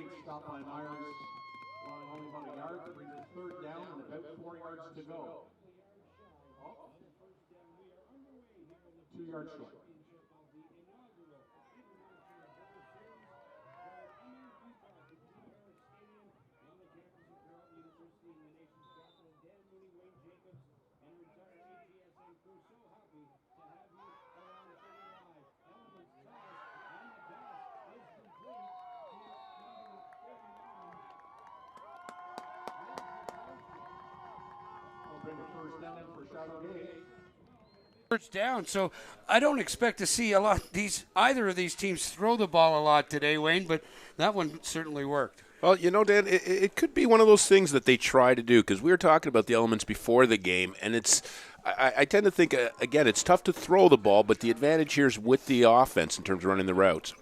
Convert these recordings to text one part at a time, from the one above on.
great stop by Myers. Going only about a yard to bring the third down and about 4 yards to go. 2 yards short. Bring the first down for Chateauguay. First down, so I don't expect to see either of these teams throw the ball a lot today, Wayne, but that one certainly worked. Well, Dan, it could be one of those things that they try to do, because we were talking about the elements before the game, and I tend to think, again, it's tough to throw the ball, but the advantage here is with the offense in terms of running the routes.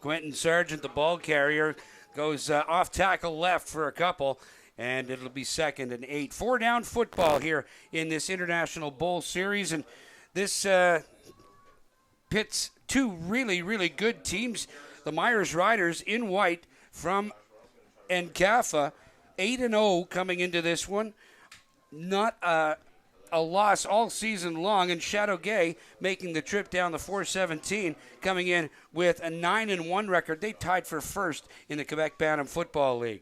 Quentin Sargent, the ball carrier, goes off tackle left for a couple, and it'll be 2nd and 8. 4-down football here in this International Bowl Series, and this pits two really, really good teams. The Myers Riders in white from Encafa, 8-0 coming into this one. Not a loss all season long, and Chateauguay making the trip down the 417, coming in with a 9-1 record. They tied for first in the Quebec Bantam Football League.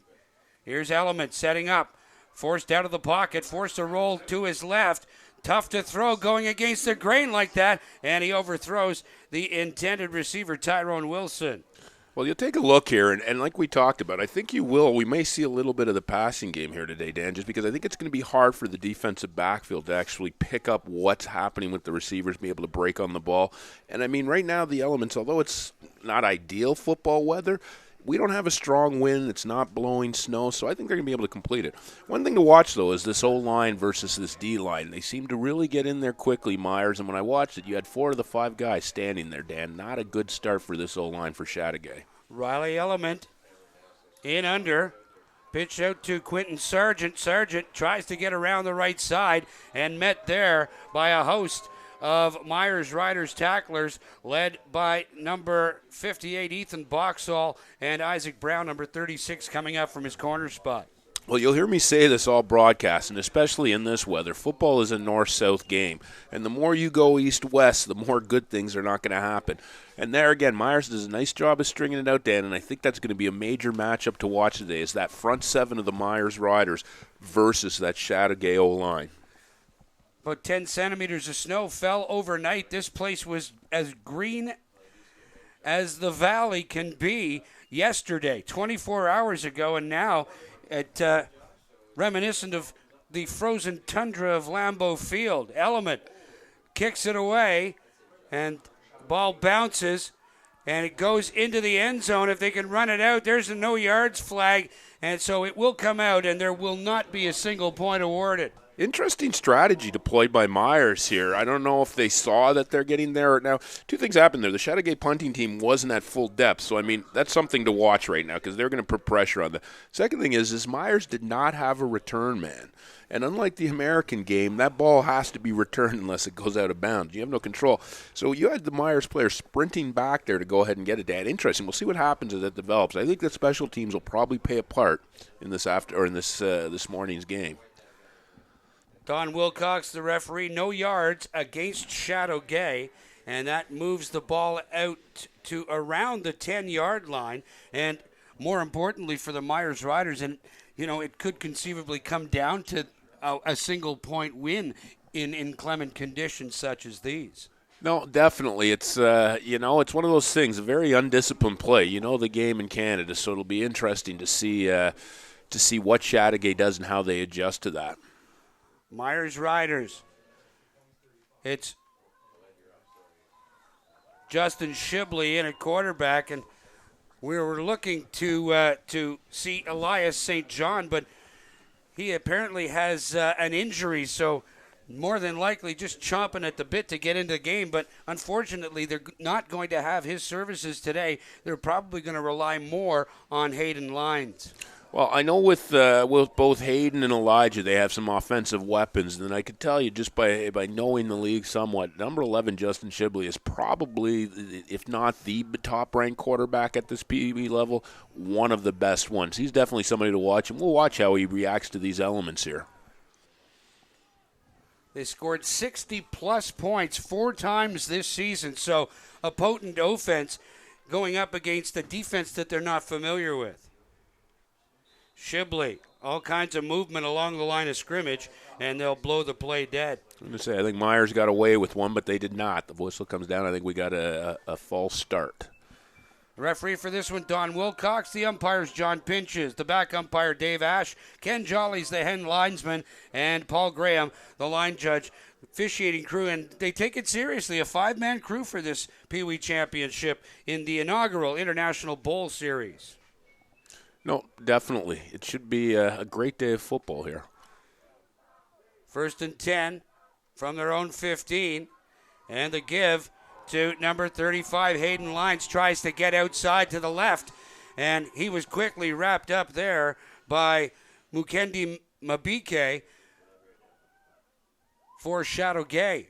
Here's Element setting up, forced out of the pocket, forced to roll to his left. Tough to throw going against the grain like that, and he overthrows the intended receiver, Tyrone Wilson. Well, you'll take a look here, and like we talked about, I think you will. We may see a little bit of the passing game here today, Dan, just because I think it's going to be hard for the defensive backfield to actually pick up what's happening with the receivers, be able to break on the ball. And, I mean, right now the Elements, although it's not ideal football weather, we don't have a strong wind. It's not blowing snow, so I think they're going to be able to complete it. One thing to watch, though, is this O-line versus this D-line. They seem to really get in there quickly, Myers, and when I watched it, you had 4 of the 5 guys standing there, Dan. Not a good start for this O-line for Chateauguay. Riley Element in under. Pitch out to Quentin Sargent. Sargent tries to get around the right side and met there by a host of Myers Riders tacklers, led by number 58, Ethan Boxall, and Isaac Brown, number 36, coming up from his corner spot. Well, you'll hear me say this all broadcast, and especially in this weather, football is a north-south game. And the more you go east-west, the more good things are not going to happen. And there again, Myers does a nice job of stringing it out, Dan, and I think that's going to be a major matchup to watch today, is that front 7 of the Myers Riders versus that Chateauguay O-line. About 10 centimeters of snow fell overnight. This place was as green as the valley can be yesterday, 24 hours ago, and now reminiscent of the frozen tundra of Lambeau Field. Element kicks it away, and ball bounces, and it goes into the end zone. If they can run it out, there's a no yards flag, and so it will come out, and there will not be a single point awarded. Interesting strategy deployed by Myers here. I don't know if they saw that they're getting there. Now, 2 things happened there. The Chateauguay punting team wasn't at full depth, so, I mean, that's something to watch right now because they're going to put pressure on them. Second thing is Myers did not have a return man. And unlike the American game, that ball has to be returned unless it goes out of bounds. You have no control. So you had the Myers player sprinting back there to go ahead and get it, Dan. Interesting. We'll see what happens as it develops. I think that special teams will probably play a part in this this morning's game. Don Wilcox, the referee, no yards against Chateauguay, and that moves the ball out to around the 10-yard line. And more importantly for the Myers Riders, and it could conceivably come down to a single-point win in inclement conditions such as these. No, definitely. It's it's one of those things, a very undisciplined play. The game in Canada, so it'll be interesting to see what Chateauguay does and how they adjust to that. Myers Riders. It's Justin Shibley in at quarterback, and we were looking to see Elias St. John, but he apparently has an injury, so more than likely just chomping at the bit to get into the game. But unfortunately, they're not going to have his services today. They're probably going to rely more on Hayden Lyons. Well, I know with both Hayden and Elijah, they have some offensive weapons, and I could tell you just by knowing the league somewhat, number 11, Justin Shibley, is probably, if not the top-ranked quarterback at this Peewee level, one of the best ones. He's definitely somebody to watch, and we'll watch how he reacts to these elements here. They scored 60-plus points 4 times this season, so a potent offense going up against a defense that they're not familiar with. Shibley, all kinds of movement along the line of scrimmage, and they'll blow the play dead. I'm going to say, I think Myers got away with one, but they did not. The whistle comes down. I think we got a false start. The referee for this one, Don Wilcox. The umpires, John Pinches. The back umpire, Dave Ash. Ken Jolly's the head linesman, and Paul Graham, the line judge. Officiating crew, and they take it seriously. A 5-man crew for this Peewee Championship in the inaugural International Bowl Series. No, definitely. It should be a great day of football here. 1st and 10 from their own 15. And the give to number 35, Hayden Lyons, tries to get outside to the left. And he was quickly wrapped up there by Mukendi Mabike for Chateauguay.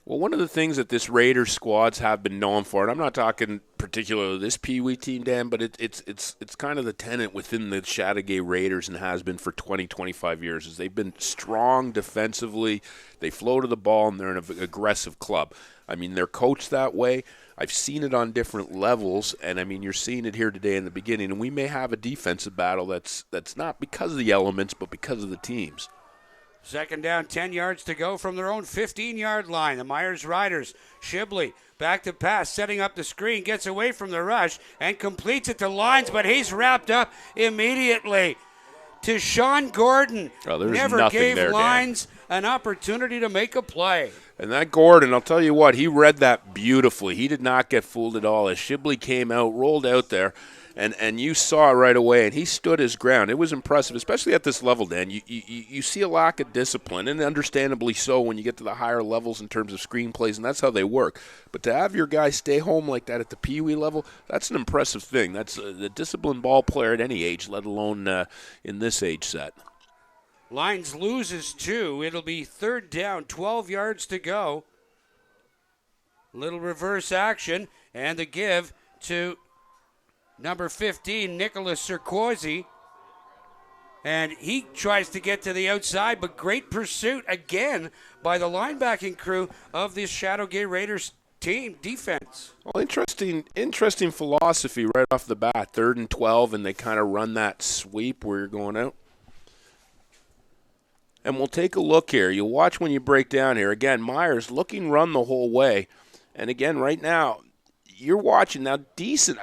Well, one of the things that this Raiders squads have been known for, and I'm not talking particularly this Peewee team, Dan, but it's kind of the tenet within the Chateauguay Raiders and has been for 20, 25 years, is they've been strong defensively. They flow to the ball, and they're an aggressive club. I mean, they're coached that way. I've seen it on different levels, and, I mean, you're seeing it here today in the beginning, and we may have a defensive battle that's not because of the elements, but because of the teams. 2nd down, 10 yards to go from their own 15-yard line. The Myers Riders, Shibley, back to pass, setting up the screen, gets away from the rush and completes it to Lyons, but he's wrapped up immediately. To Sean Gordon, never gave Lyons an opportunity to make a play. And that Gordon, I'll tell you what, he read that beautifully. He did not get fooled at all as Shibley came out, rolled out there. And you saw it right away, and he stood his ground. It was impressive, especially at this level, Dan. You see a lack of discipline, and understandably so when you get to the higher levels in terms of screenplays, and that's how they work. But to have your guys stay home like that at the Peewee level, that's an impressive thing. That's a disciplined ball player at any age, let alone in this age set. Lyons loses 2. It'll be 3rd down, 12 yards to go. Little reverse action, and the give to number 15, Nicholas Sarkozy. And he tries to get to the outside, but great pursuit again by the linebacking crew of this Chateauguay Raiders team defense. Well, interesting philosophy right off the bat. 3rd and 12, and they kind of run that sweep where you're going out. And we'll take a look here. You'll watch when you break down here. Again, Myers looking run the whole way. And again, right now, you're watching now decent.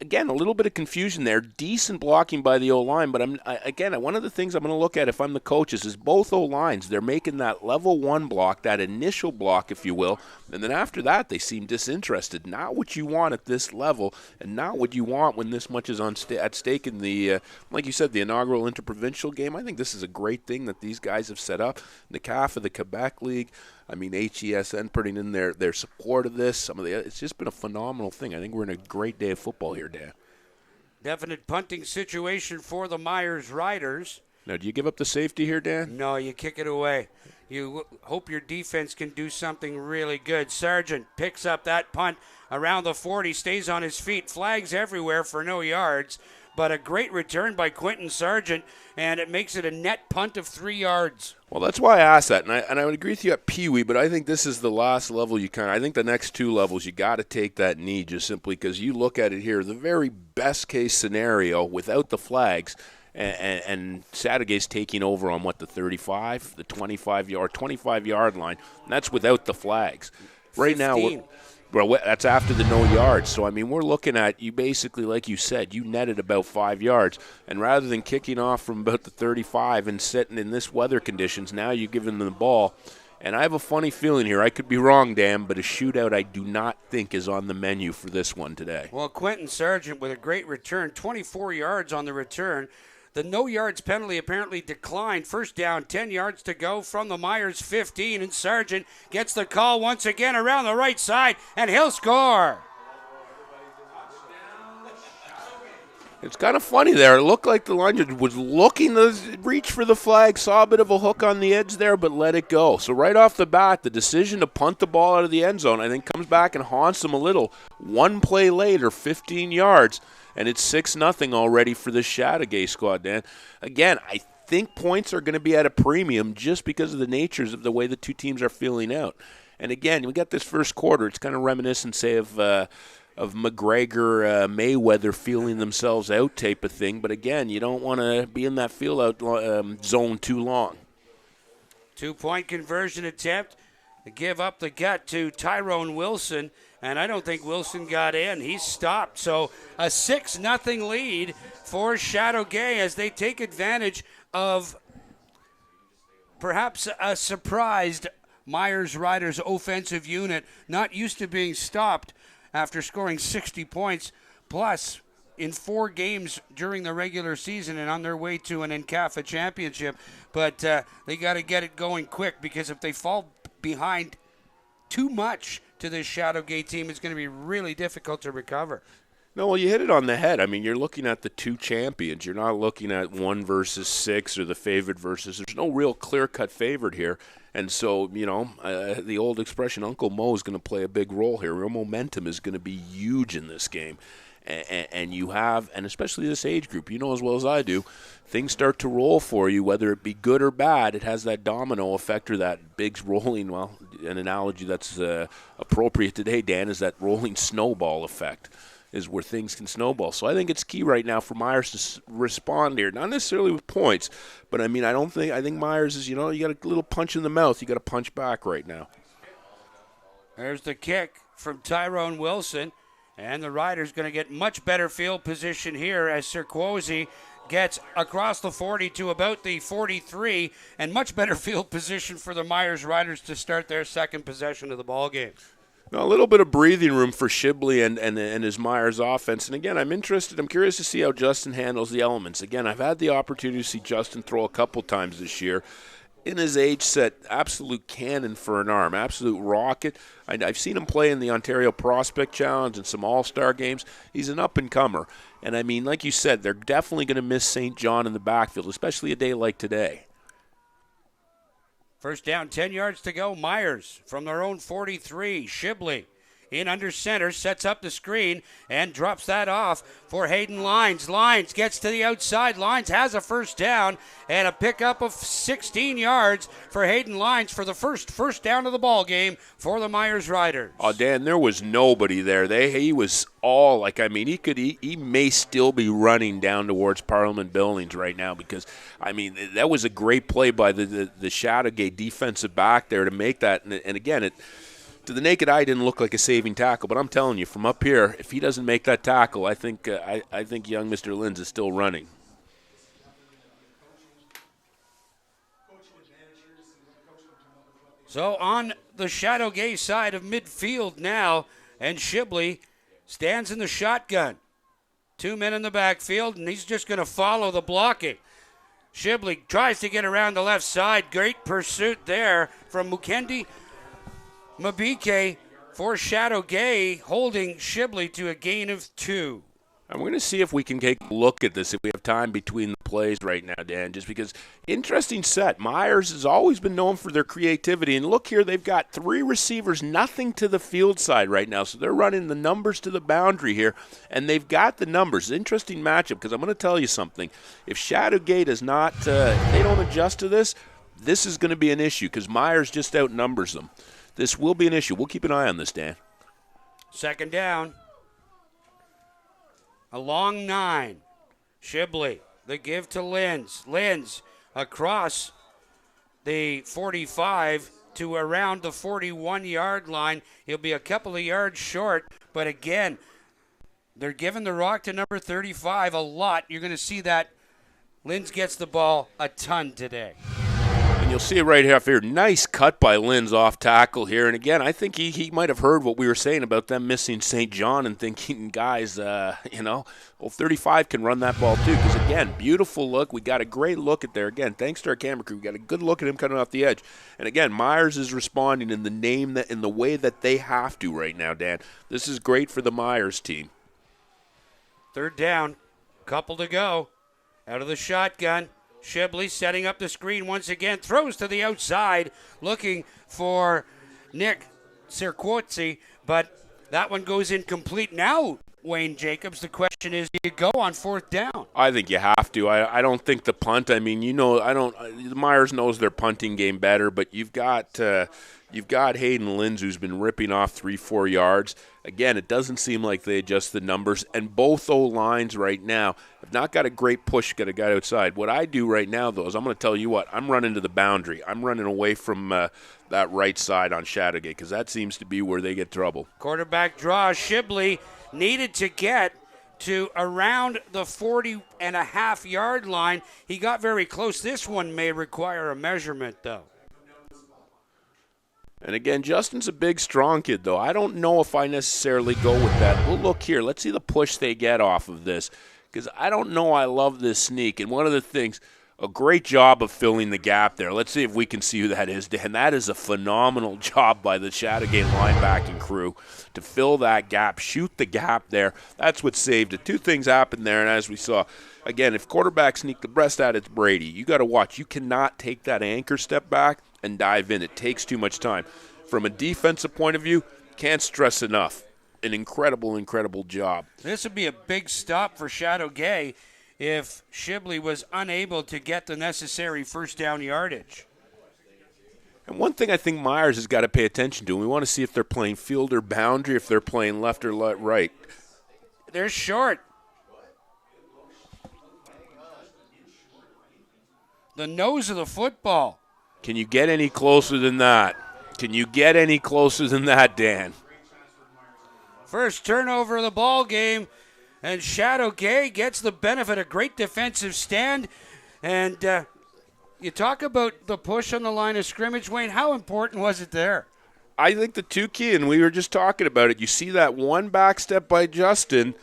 Again, a little bit of confusion there. Decent blocking by the O-line, but one of the things I'm going to look at if I'm the coaches is both O-lines. They're making that level 1 block, that initial block, if you will, and then after that they seem disinterested. Not what you want at this level, and not what you want when this much is at stake in the, like you said, the inaugural Inter-Provincial game. I think this is a great thing that these guys have set up. The CAF of the Quebec League. I mean, HESN putting in their support of this. It's just been a phenomenal thing. I think we're in a great day of football here, Dan. Definite punting situation for the Myers Riders. Now, do you give up the safety here, Dan? No, you kick it away. You hope your defense can do something really good. Sargent picks up that punt around the 40, stays on his feet, flags everywhere for no yards. But a great return by Quentin Sargent, and it makes it a net punt of 3 yards. Well, that's why I asked that, and I would agree with you at Peewee, but I think this is the last level I think the next 2 levels you got to take that knee just simply because you look at it here, the very best case scenario without the flags, and Chateaugay's taking over on the 35, the 25-yard line, and that's without the flags. Right 15. Now, well, that's after the no yards. So, I mean, we're looking at you basically, like you said, you netted about 5 yards. And rather than kicking off from about the 35 and sitting in this weather conditions, now you're giving them the ball. And I have a funny feeling here. I could be wrong, Dan, but a shootout I do not think is on the menu for this one today. Well, Quentin Sargent with a great return, 24 yards on the return. The no yards penalty apparently declined. 1st down, 10 yards to go from the Myers 15, and Sargent gets the call once again around the right side, and he'll score. It's kind of funny there. It looked like the line was looking to reach for the flag, saw a bit of a hook on the edge there, but let it go. So right off the bat, the decision to punt the ball out of the end zone, I think, comes back and haunts them a little. One play later, 15 yards, and it's 6-0 already for the Chateauguay squad, Dan. Again, I think points are going to be at a premium just because of the natures of the way the two teams are feeling out. And again, we got this first quarter. It's kind of reminiscent, say, of McGregor, Mayweather feeling themselves out type of thing. But again, you don't want to be in that feel-out zone too long. 2-point conversion attempt. Give up the gut to Tyrone Wilson, and I don't think Wilson got in. He stopped. So a 6-0 lead for Chateauguay as they take advantage of perhaps a surprised Myers Riders offensive unit, not used to being stopped after scoring 60 points plus in 4 games during the regular season and on their way to an NCAFA championship. But they got to get it going quick, because if they fall behind too much to this Chateauguay team, it's going to be really difficult to recover. No, well, you hit it on the head. I mean, you're looking at the two champions. You're not looking at 1 versus 6 or the favorite versus. There's no real clear-cut favorite here. And so, the old expression, Uncle Mo is going to play a big role here. Real momentum is going to be huge in this game. And you have, and especially this age group, you know as well as I do, things start to roll for you, whether it be good or bad. It has that domino effect, or that big rolling, well, an analogy that's appropriate today, Dan, is that rolling snowball effect, is where things can snowball. So I think it's key right now for Myers to respond here, not necessarily with points, but I think Myers is, you got a little punch in the mouth. You got to punch back right now. There's the kick from Tyrone Wilson, and the Riders going to get much better field position here as Sirquosi gets across the 40 to about the 43, and much better field position for the Myers Riders to start their second possession of the ball game. Now, a little bit of breathing room for Shibley and his Myers offense. And again, I'm curious to see how Justin handles the elements. Again, I've had the opportunity to see Justin throw a couple times this year. In his age set, absolute cannon for an arm, absolute rocket. I've seen him play in the Ontario Prospect Challenge and some all-star games. He's an up-and-comer. And, I mean, like you said, they're definitely going to miss St. John in the backfield, especially a day like today. First down, 10 yards to go. Myers from their own 43. Shibley in under center, sets up the screen and drops that off for Hayden Lyons. Lyons gets to the outside. Lyons has a first down and a pickup of 16 yards for Hayden Lyons for the first down of the ball game for the Myers Riders. Oh, Dan, there was nobody there. He was all he may still be running down towards Parliament Buildings right now, because that was a great play by the Chateauguay defensive back there to make that. And again, to the naked eye, didn't look like a saving tackle, but I'm telling you, from up here, if he doesn't make that tackle, I think young Mr. Linz is still running. So on the Chateauguay side of midfield now, and Shibley stands in the shotgun. 2 men in the backfield, and he's just going to follow the blocking. Shibley tries to get around the left side. Great pursuit there from Mukendi Mabike for Chateauguay, holding Shibley to a gain of 2. I'm going to see if we can take a look at this if we have time between the plays right now, Dan, just because interesting set. Myers has always been known for their creativity, and look here, they've got 3 receivers, nothing to the field side right now, so they're running the numbers to the boundary here, and they've got the numbers. Interesting matchup, because I'm going to tell you something. If Chateauguay does not, they don't adjust to this, this is going to be an issue, because Myers just outnumbers them. This will be an issue. We'll keep an eye on this, Dan. Second down. A long 9. Shibley, the give to Linz. Linz across the 45 to around the 41-yard line. He'll be a couple of yards short, but again, they're giving the rock to number 35 a lot. You're going to see that Linz gets the ball a ton today. And you'll see it right here. Nice cut by Linz off tackle here. And again, I think he might have heard what we were saying about them missing St. John and thinking, guys, 35 can run that ball too. Because again, beautiful look. We got a great look at there. Again, thanks to our camera crew, we got a good look at him coming off the edge. And again, Myers is responding in the way that they have to right now, Dan. This is great for the Myers team. Third down. Couple to go. Out of the shotgun. Shibley setting up the screen once again. Throws to the outside. Looking for Nick Sirquozzi. But that one goes incomplete. Now, Wayne Jacobs, the question is, do you go on 4th down? I think you have to. I don't think the punt, I mean, Myers knows their punting game better, but you've got Hayden Linz, who's been ripping off 3-4 yards. Again, it doesn't seem like they adjust the numbers, and both O-lines right now have not got a great push, got a guy outside. What I do right now, though, is I'm going to tell you what, I'm running to the boundary. I'm running away from that right side on Chateauguay, because that seems to be where they get trouble. Quarterback draw. Shibley needed to get to around the 40.5-yard line. He got very close. This one may require a measurement, though. And again, Justin's a big, strong kid, though. I don't know if I necessarily go with that. Well, look here. Let's see the push they get off of this, because I don't know I love this sneak. And one of the things, a great job of filling the gap there. Let's see if we can see who that is. And that is a phenomenal job by the Chateauguay linebacking crew to fill that gap, shoot the gap there. That's what saved it. Two things happened there, and as we saw, again, if quarterbacks sneak the breast out, it's Brady. You got to watch. You cannot take that anchor step back and dive in. It takes too much time. From a defensive point of view, can't stress enough. An incredible, incredible job. This would be a big stop for Chateauguay if Shibley was unable to get the necessary 1st down yardage. And one thing I think Myers has got to pay attention to, and we want to see if they're playing field or boundary, if they're playing left or right. They're short. The nose of the football. Can you get any closer than that? Can you get any closer than that, Dan? First turnover of the ball game, and Chateauguay gets the benefit of great defensive stand. And you talk about the push on the line of scrimmage, Wayne. How important was it there? I think the two key, and we were just talking about it, you see that one back step by Justin,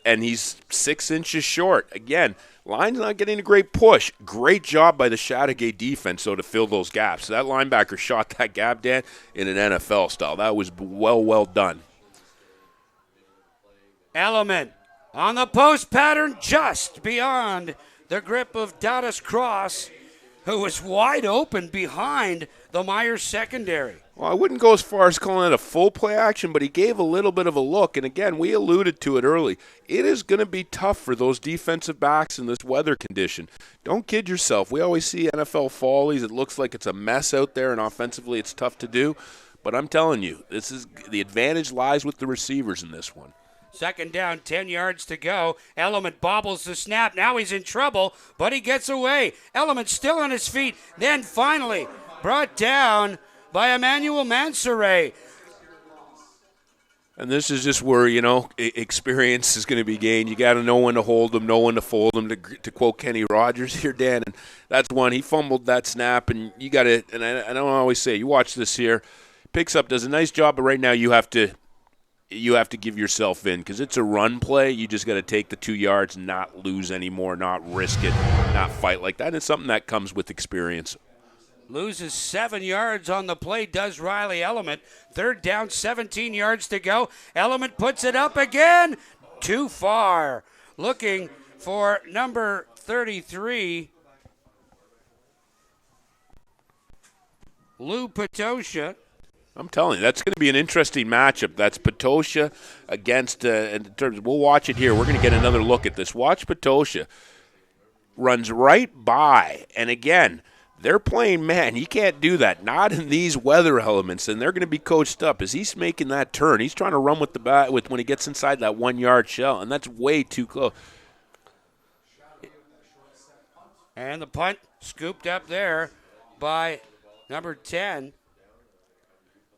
and he's 6 inches short. Again, line's not getting a great push. Great job by the Chateauguay defense, though, to fill those gaps. That linebacker shot that gap, Dan, in an NFL style. That was well done. Element on the post pattern just beyond the grip of Dottis Cross, who was wide open behind the Myers secondary. Well, I wouldn't go as far as calling it a full play action, but he gave a little bit of a look. And again, we alluded to it early. It is going to be tough for those defensive backs in this weather condition. Don't kid yourself. We always see NFL follies. It looks like it's a mess out there, and offensively it's tough to do. But I'm telling you, the advantage lies with the receivers in this one. 2nd down, 10 yards to go. Element bobbles the snap. Now he's in trouble, but he gets away. Element still on his feet. Then finally brought down by Emmanuel Mansoret. And this is just where, experience is going to be gained. You got to know when to hold them, know when to fold them, to quote Kenny Rogers here, Dan. And that's one. He fumbled that snap, and you got to, and I don't always say, you watch this here, picks up, does a nice job, but right now you have to give yourself in because it's a run play. You just got to take the 2 yards, not lose anymore, not risk it, not fight like that. And it's something that comes with experience. Loses 7 yards on the play, does Riley Element. 3rd down, 17 yards to go. Element puts it up again. Too far. Looking for number 33, Lou Patosha. I'm telling you, that's going to be an interesting matchup. That's Patosha against, in terms of, we'll watch it here. We're going to get another look at this. Watch Patosha. Runs right by. And again, they're playing man. You can't do that. Not in these weather elements. And they're going to be coached up as he's making that turn. He's trying to run with the bat when he gets inside that 1 yard shell. And that's way too close. And the punt scooped up there by number 10.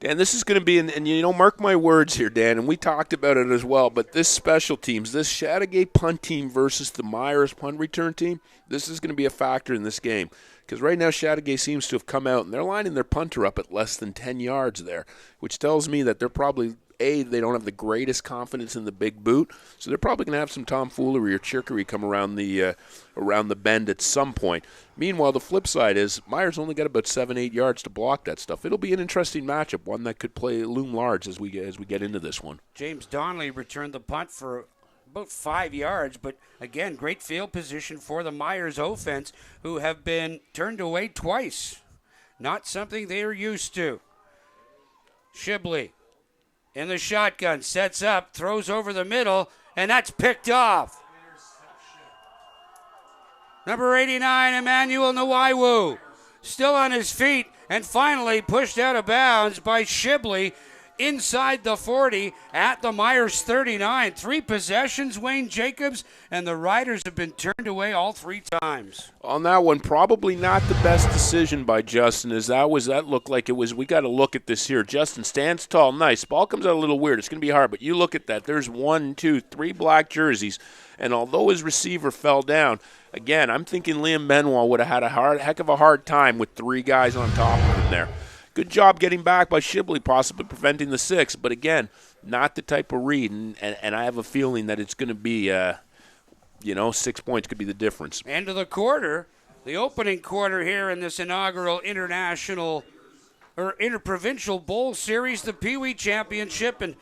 Dan, this is going to be, and mark my words here, Dan, and we talked about it as well, but this special teams, this Chateauguay punt team versus the Myers punt return team, this is going to be a factor in this game. Because right now Chateauguay seems to have come out, and they're lining their punter up at less than 10 yards there, which tells me that they're probably, they don't have the greatest confidence in the big boot, so they're probably going to have some tomfoolery or trickery come around the bend at some point. Meanwhile, the flip side is Myers only got about 7-8 yards to block that stuff. It'll be an interesting matchup, one that could loom large as we get into this one. James Donnelly returned the punt for about 5 yards. But again, great field position for the Myers offense, who have been turned away twice. Not something they're used to. Shibley in the shotgun, sets up, throws over the middle, and that's picked off. Number 89, Emmanuel Nwaiwu, still on his feet, and finally pushed out of bounds by Shibley inside the 40 at the Myers 39. 3 possessions, Wayne Jacobs, and the Riders have been turned away all 3 times. On that one, probably not the best decision by Justin, as that looked like it was. We got to look at this here. Justin stands tall, nice. Ball comes out a little weird. It's going to be hard, but you look at that. There's 1, 2, 3 black jerseys, and although his receiver fell down, again, I'm thinking Liam Benoit would have had a heck of a hard time with 3 guys on top of him there. Good job getting back by Shibley, possibly preventing the 6, but again, not the type of read, and I have a feeling that it's going to be, 6 points could be the difference. End of the quarter, the opening quarter here in this inaugural Inter-Provincial Bowl Series, the Peewee Championship, and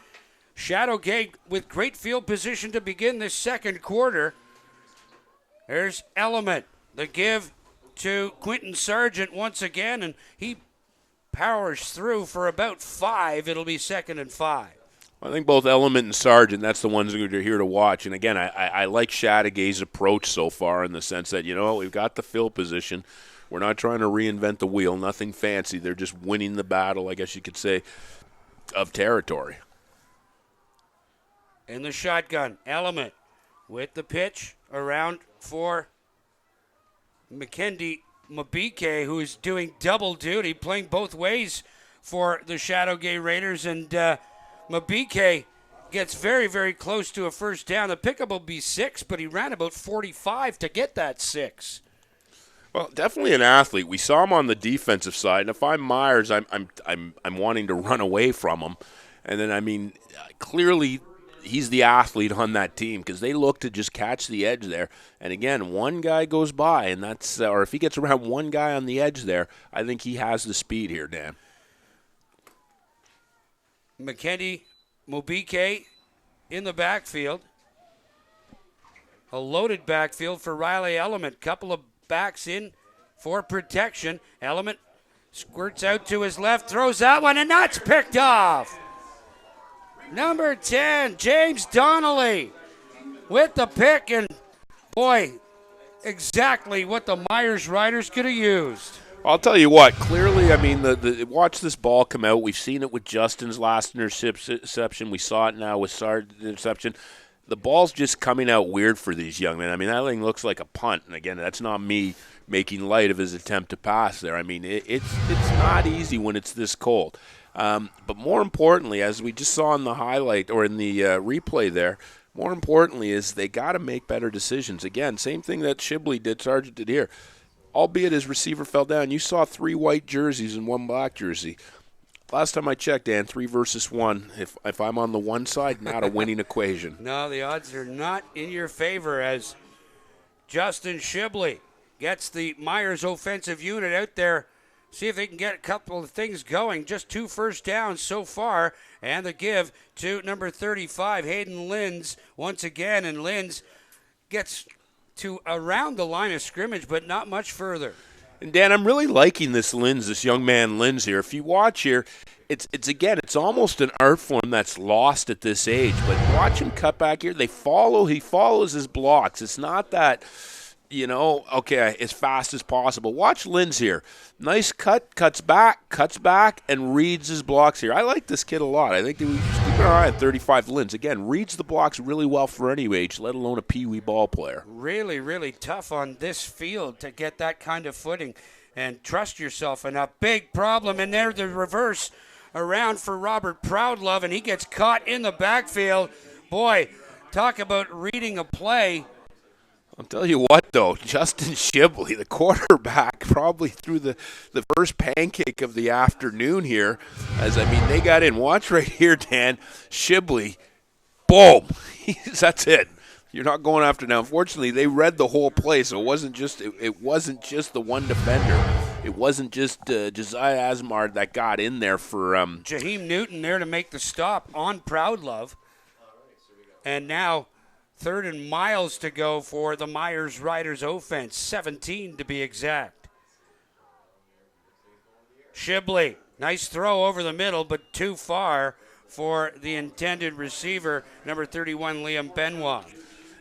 Chateauguay with great field position to begin this second quarter. There's Element, the give to Quentin Sargent once again, and he powers through for about 5. It'll be 2nd and 5. I think both Element and Sargent, that's the ones that are here to watch. And again, I like Chateaugay's approach so far in the sense that, we've got the field position. We're not trying to reinvent the wheel, nothing fancy. They're just winning the battle, I guess you could say, of territory. In the shotgun, Element with the pitch around for Mackenzie Mabike, who is doing double duty, playing both ways for the Chateauguay Raiders, and Mabike gets very, very close to a first down. The pickup will be 6, but he ran about 45 to get that 6. Well, definitely an athlete. We saw him on the defensive side, and if I'm Myers, I'm wanting to run away from him, and then clearly he's the athlete on that team because they look to just catch the edge there. And again, one guy goes by, and that's or if he gets around one guy on the edge there, I think he has the speed here, Dan. Mackenzie Mobike in the backfield. A loaded backfield for Riley Element. Couple of backs in for protection. Element squirts out to his left, throws that one, and that's picked off. Number 10, James Donnelly with the pick, and boy, exactly what the Myers Riders could have used. I'll tell you what, clearly, watch this ball come out. We've seen it with Justin's last interception. We saw it now with Sargent's interception. The ball's just coming out weird for these young men. That thing looks like a punt. And again, that's not me making light of his attempt to pass there. It's not easy when it's this cold. But more importantly, as we just saw in the highlight or in the replay there, more importantly is they got to make better decisions. Again, same thing that Shibley did, Sargent did here. Albeit his receiver fell down. You saw 3 white jerseys and 1 black jersey. Last time I checked, Dan, 3 versus 1. If I'm on the one side, not a winning equation. No, the odds are not in your favor as Justin Shibley gets the Myers offensive unit out there. See if they can get a couple of things going. Just 2 first downs so far. And the give to number 35, Hayden Linz, once again. And Linz gets to around the line of scrimmage, but not much further. And Dan, I'm really liking this young man Linz here. If you watch here, it's almost an art form that's lost at this age. But watch him cut back here. He follows his blocks. It's not that, as fast as possible. Watch Linz here. Nice cut, cuts back, and reads his blocks here. I like this kid a lot. I think that we should keep an eye on 35 Linz. Again, reads the blocks really well for any age, let alone a Peewee ball player. Really, really tough on this field to get that kind of footing and trust yourself. And a big problem in there, the reverse around for Robert Proudlove, and he gets caught in the backfield. Boy, talk about reading a play. I'll tell you what, though, Justin Shibley, the quarterback, probably threw the first pancake of the afternoon here. They got in. Watch right here, Dan. Shibley, boom. That's it. You're not going after now. Unfortunately, they read the whole play, so it wasn't just the one defender. It wasn't just Josiah Asmar that got in there for Jaheim Newton there to make the stop on Proudlove. And now Third and miles to go for the Myers Riders offense, 17 to be exact. Shibley, nice throw over the middle, but too far for the intended receiver, number 31, Liam Benoit.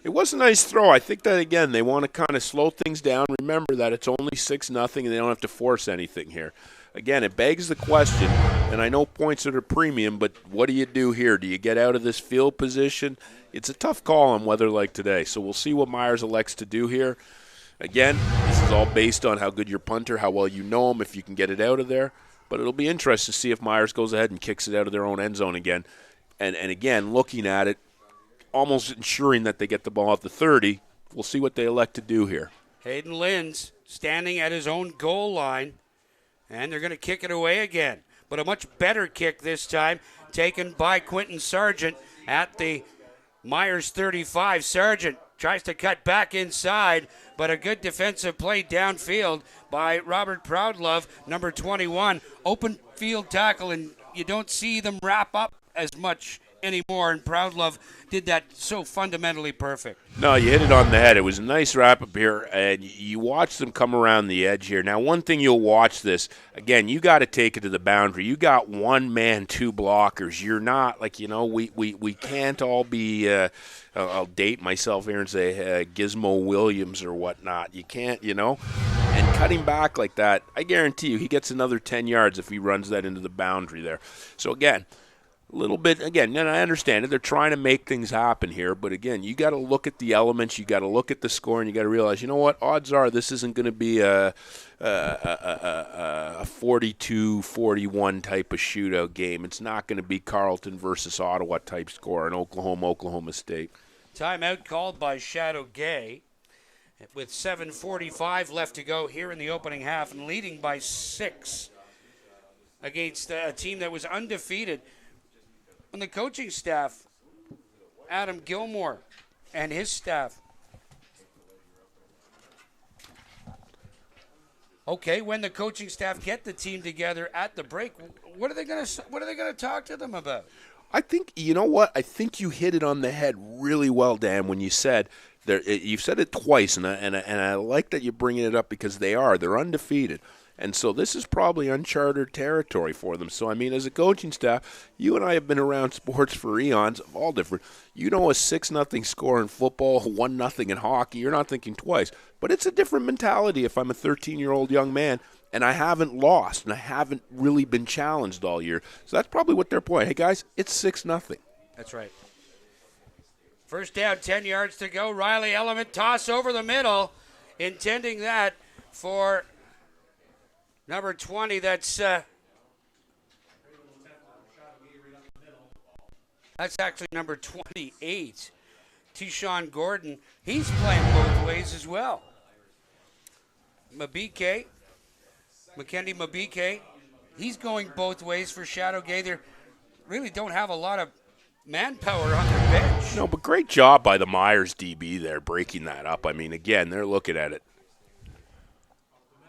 It was a nice throw. I think that, again, they want to kind of slow things down. Remember that it's only 6-0, and they don't have to force anything here. Again, it begs the question, and I know points are a premium, but what do you do here? Do you get out of this field position? It's a tough call on weather like today, so we'll see what Myers elects to do here. Again, this is all based on how good your punter, how well you know him, if you can get it out of there. But it'll be interesting to see if Myers goes ahead and kicks it out of their own end zone again. And again, looking at it, almost ensuring that they get the ball at the 30. We'll see what they elect to do here. Hayden Linz standing at his own goal line, and they're going to kick it away again. But a much better kick this time, taken by Quentin Sargent at the Myers 35. Sargent tries to cut back inside, but a good defensive play downfield by Robert Proudlove, number 21. Open field tackle, and you don't see them wrap up as much anymore, and Proudlove did that so fundamentally perfect. No, you hit it on the head. It was a nice wrap-up here, and you watch them come around the edge here. Now, one thing you'll watch this, again, you got to take it to the boundary. You got one man, two blockers. You're not, like, we can't all be, I'll date myself here and say Gizmo Williams or whatnot. You can't, And cutting back like that, I guarantee you he gets another 10 yards if he runs that into the boundary there. So, again, a little bit, again, and I understand it. They're trying to make things happen here. But, again, you got to look at the elements. You got to look at the score, and you got to realize, you know what, odds are this isn't going to be a 42-41 type of shootout game. It's not going to be Carleton versus Ottawa type score in Oklahoma State. Timeout called by Chateauguay with 7:45 left to go here in the opening half and leading by 6 against a team that was undefeated. On the coaching staff, Adam Gilmore and his staff. Okay, when the coaching staff get the team together at the break, what are they going to talk to them about? I think, you know what? I think you hit it on the head really well, Dan, when you said you've said it twice, and I like that you're bringing it up because they're undefeated. And so this is probably uncharted territory for them. So, I mean, as a coaching staff, you and I have been around sports for eons of all different. You know, a 6-0 score in football, 1-0 in hockey, you're not thinking twice. But it's a different mentality if I'm a 13-year-old young man and I haven't lost and I haven't really been challenged all year. So that's probably what they're playing. Hey, guys, it's 6-0. That's right. First down, 10 yards to go. Riley Element toss over the middle, intending that for number 20, that's actually number 28, Tyshawn Gordon. He's playing both ways as well. Mackendy Mabike, he's going both ways for Chateauguay. They really don't have a lot of manpower on their bench. No, but great job by the Myers DB there, breaking that up. I mean, again, they're looking at it.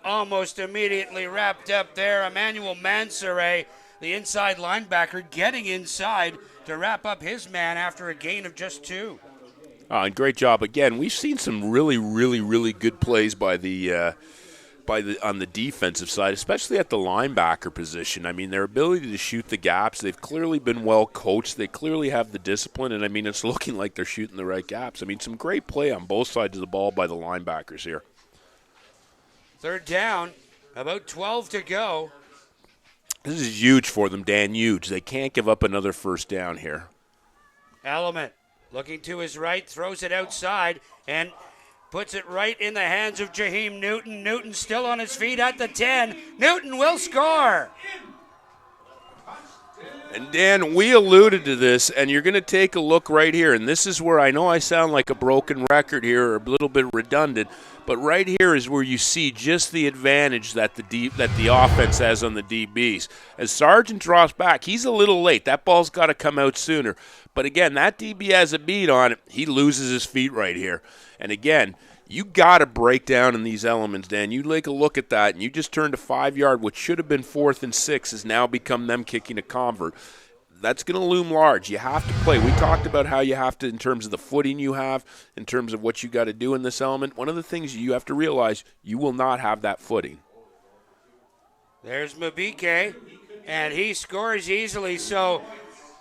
Almost immediately wrapped up there. Emmanuel Mansoret, the inside linebacker, getting inside to wrap up his man after a gain of just 2. And great job again. We've seen some really, really, really good plays on the defensive side, especially at the linebacker position. I mean, their ability to shoot the gaps. They've clearly been well coached. They clearly have the discipline, and I mean, it's looking like they're shooting the right gaps. I mean, some great play on both sides of the ball by the linebackers here. Third down, about 12 to go. This is huge for them, Dan, huge. They can't give up another first down here. Element looking to his right, throws it outside, and puts it right in the hands of Jaheim Newton. Newton still on his feet at the 10. Newton will score. And, Dan, we alluded to this, and you're going to take a look right here. And this is where I know I sound like a broken record here or a little bit redundant, but right here is where you see just the advantage that the offense has on the DBs. As Sargent draws back, he's a little late. That ball's got to come out sooner. But, again, that DB has a beat on it. He loses his feet right here. And, again, you got to break down in these elements, Dan. You take a look at that, and you just turned a 5-yard, which should have been 4th and 6, has now become them kicking a convert. that's going to loom large. You have to play. We talked about how you have to, in terms of the footing you have, in terms of what you got to do in this element. One of the things you have to realize, you will not have that footing. There's Mabike, and he scores easily. So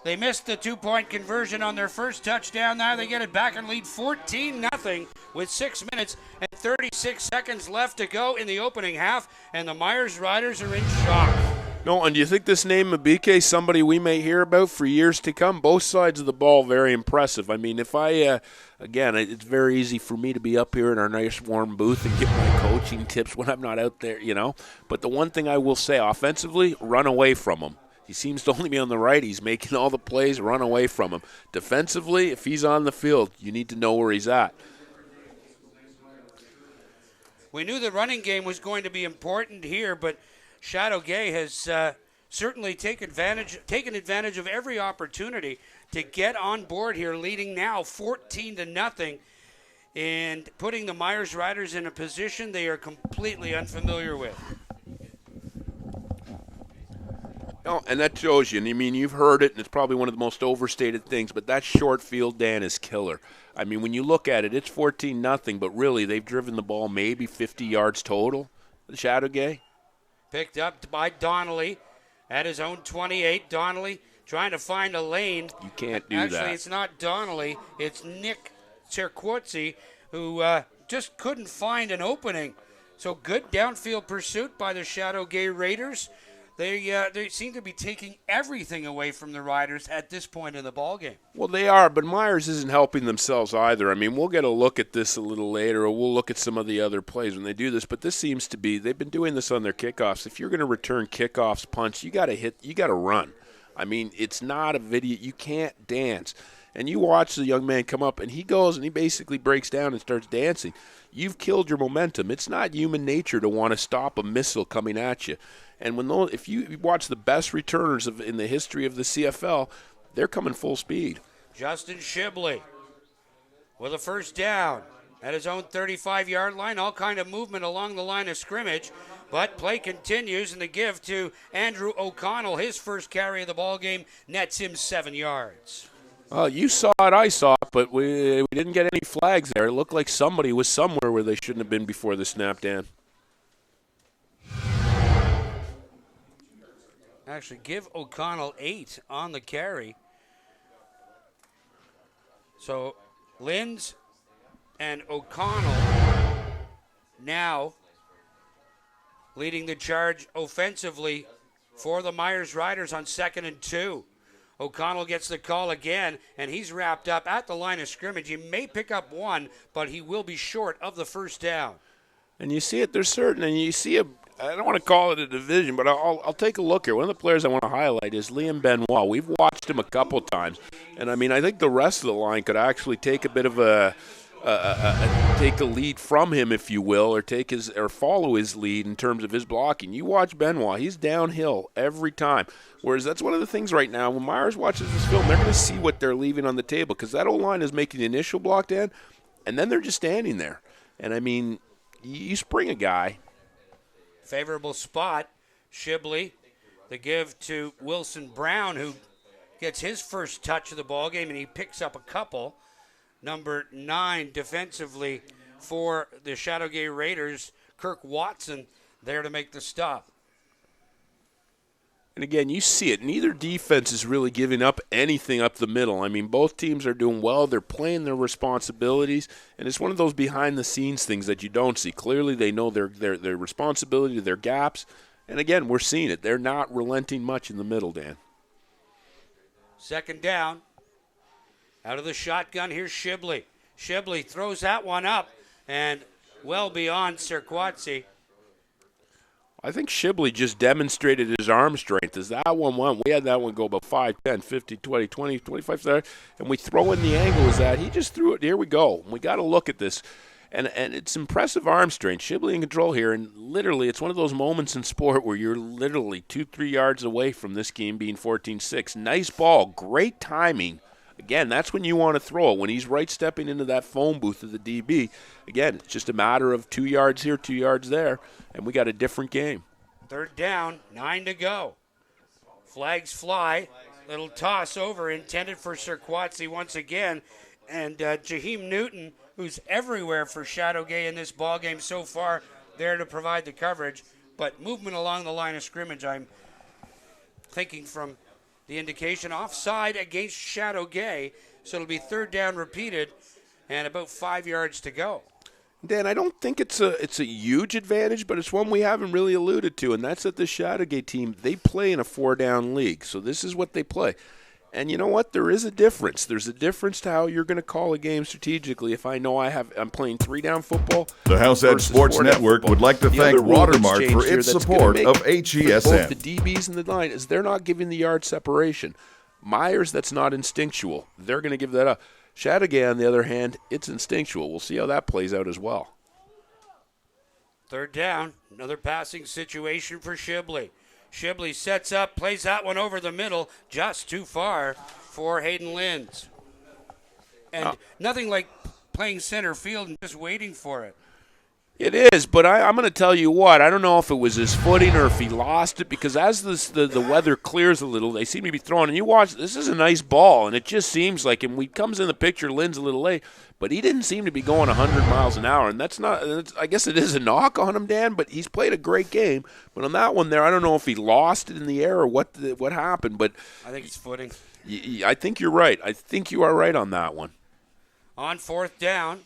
they missed the 2-point conversion on their first touchdown. Now they get it back and lead 14-0 with 6 minutes and 36 seconds left to go in the opening half, and the Myers Riders are in shock. No, and do you think this name Mabike is somebody we may hear about for years to come? Both sides of the ball, very impressive. I mean, if I, again, it's very easy for me to be up here in our nice warm booth and get my coaching tips when I'm not out there, you know. But the one thing I will say, offensively, run away from him. He seems to only be on the right. He's making all the plays, run away from him. Defensively, if he's on the field, you need to know where he's at. We knew the running game was going to be important here, but Chateauguay has certainly taken advantage of every opportunity to get on board here, leading now 14-0, and putting the Myers Riders in a position they are completely unfamiliar with. No, and that shows you. And I mean, you've heard it, and it's probably one of the most overstated things, but that short field, Dan, is killer. I mean, when you look at it, it's 14-0, but really they've driven the ball maybe 50 yards total, the Chateauguay. Picked up by Donnelly at his own 28. Donnelly trying to find a lane. You can't do Actually, that. It's not Donnelly. It's Nick Cerquozzi, who just couldn't find an opening. So good downfield pursuit by the Chateauguay Raiders. They seem to be taking everything away from the Riders at this point in the ballgame. Well, they are, but Myers isn't helping themselves either. I mean, we'll get a look at this a little later, or we'll look at some of the other plays when they do this, but this seems to be, they've been doing this on their kickoffs. If you're going to return kickoffs, punts, you got to run. I mean, it's not a video. You can't dance. And you watch the young man come up, and he goes and he basically breaks down and starts dancing. You've killed your momentum. It's not human nature to want to stop a missile coming at you. And if you watch the best returners in the history of the CFL, they're coming full speed. Justin Shibley with a first down at his own 35-yard line. All kind of movement along the line of scrimmage, but play continues, and the give to Andrew O'Connell. His first carry of the ball game nets him 7 yards. Well, you saw it, I saw it, but we didn't get any flags there. It looked like somebody was somewhere where they shouldn't have been before the snap, Dan. Actually, give O'Connell 8 on the carry. So Linz and O'Connell now leading the charge offensively for the Myers Riders on 2nd and 2. O'Connell gets the call again, and he's wrapped up at the line of scrimmage. He may pick up one, but he will be short of the first down. And you see it, there's certain, and you see I don't want to call it a division, but I'll take a look here. One of the players I want to highlight is Liam Benoit. We've watched him a couple times, and I mean, I think the rest of the line could actually take a bit of take a lead from him, if you will, or follow his lead in terms of his blocking. You watch Benoit; he's downhill every time. Whereas that's one of the things right now. When Myers watches this film, they're going to see what they're leaving on the table, because that O-line is making the initial block, Dan, and then they're just standing there. And I mean, you spring a guy. Favorable spot, Shibley. The give to Wilson Brown, who gets his first touch of the ballgame, and he picks up a couple. Number 9 defensively for the Chateauguay Raiders, Kirk Watson, there to make the stop. And again, you see it. Neither defense is really giving up anything up the middle. I mean, both teams are doing well. They're playing their responsibilities, and it's one of those behind-the-scenes things that you don't see. Clearly, they know their responsibility, their gaps, and again, we're seeing it. They're not relenting much in the middle, Dan. 2nd down. Out of the shotgun, here's Shibley. Shibley throws that one up, and well beyond Cerquozzi. I think Shibley just demonstrated his arm strength. As that one went, we had that one go about 5, 10, 50, 20, 20, 25, 30, and we throw in the angle as that. He just threw it. Here we go. We got to look at this. And it's impressive arm strength. Shibley in control here, and literally it's one of those moments in sport where you're literally 2-3 yards away from this game being 14-6. Nice ball. Great timing. Again, that's when you want to throw it. When he's right stepping into that phone booth of the DB, again, it's just a matter of 2 yards here, 2 yards there, and we got a different game. 3rd down, 9 to go. Flags fly. Little toss over intended for Sirkwatsi once again. And Jaheim Newton, who's everywhere for Chateauguay in this ballgame so far, there to provide the coverage. But movement along the line of scrimmage, I'm thinking from the indication, offside against Chateauguay. So it'll be third down repeated and about 5 yards to go. Dan, I don't think it's a huge advantage, but it's one we haven't really alluded to, and that's that the Chateauguay team, they play in a 4-down league. So this is what they play. And you know what? There is a difference. There's a difference to how you're going to call a game strategically. If I know I'm playing 3-down football. The HESN Sports Network would like to thank Watermark for its support of HESN. Both the DBs and the line is they're not giving the yard separation. Myers, that's not instinctual. They're going to give that up. Chateauguay, on the other hand, it's instinctual. We'll see how that plays out as well. Third down, another passing situation for Shibley. Shibley sets up, plays that one over the middle, just too far for Hayden Linds. And nothing like playing center field and just waiting for it. It is, but I'm going to tell you what. I don't know if it was his footing or if he lost it, because as the weather clears a little, they seem to be throwing. And you watch, this is a nice ball, and it just seems like, and when he comes in the picture, Lynn's a little late, but he didn't seem to be going 100 miles an hour. And that's not, I guess it is a knock on him, Dan, but he's played a great game. But on that one there, I don't know if he lost it in the air or what happened. But I think it's footing. I think you're right. I think you are right on that one. On fourth down.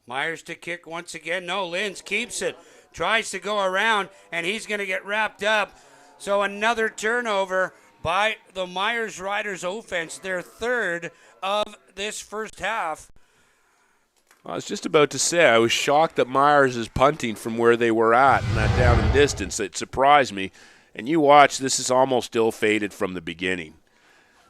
Myers to kick once again. No, Linz keeps it. Tries to go around, and he's going to get wrapped up. So another turnover by the Myers Riders offense, their third of this first half. I was just about to say, I was shocked that Myers is punting from where they were at and that down in distance. It surprised me. And you watch, this is almost ill-fated from the beginning.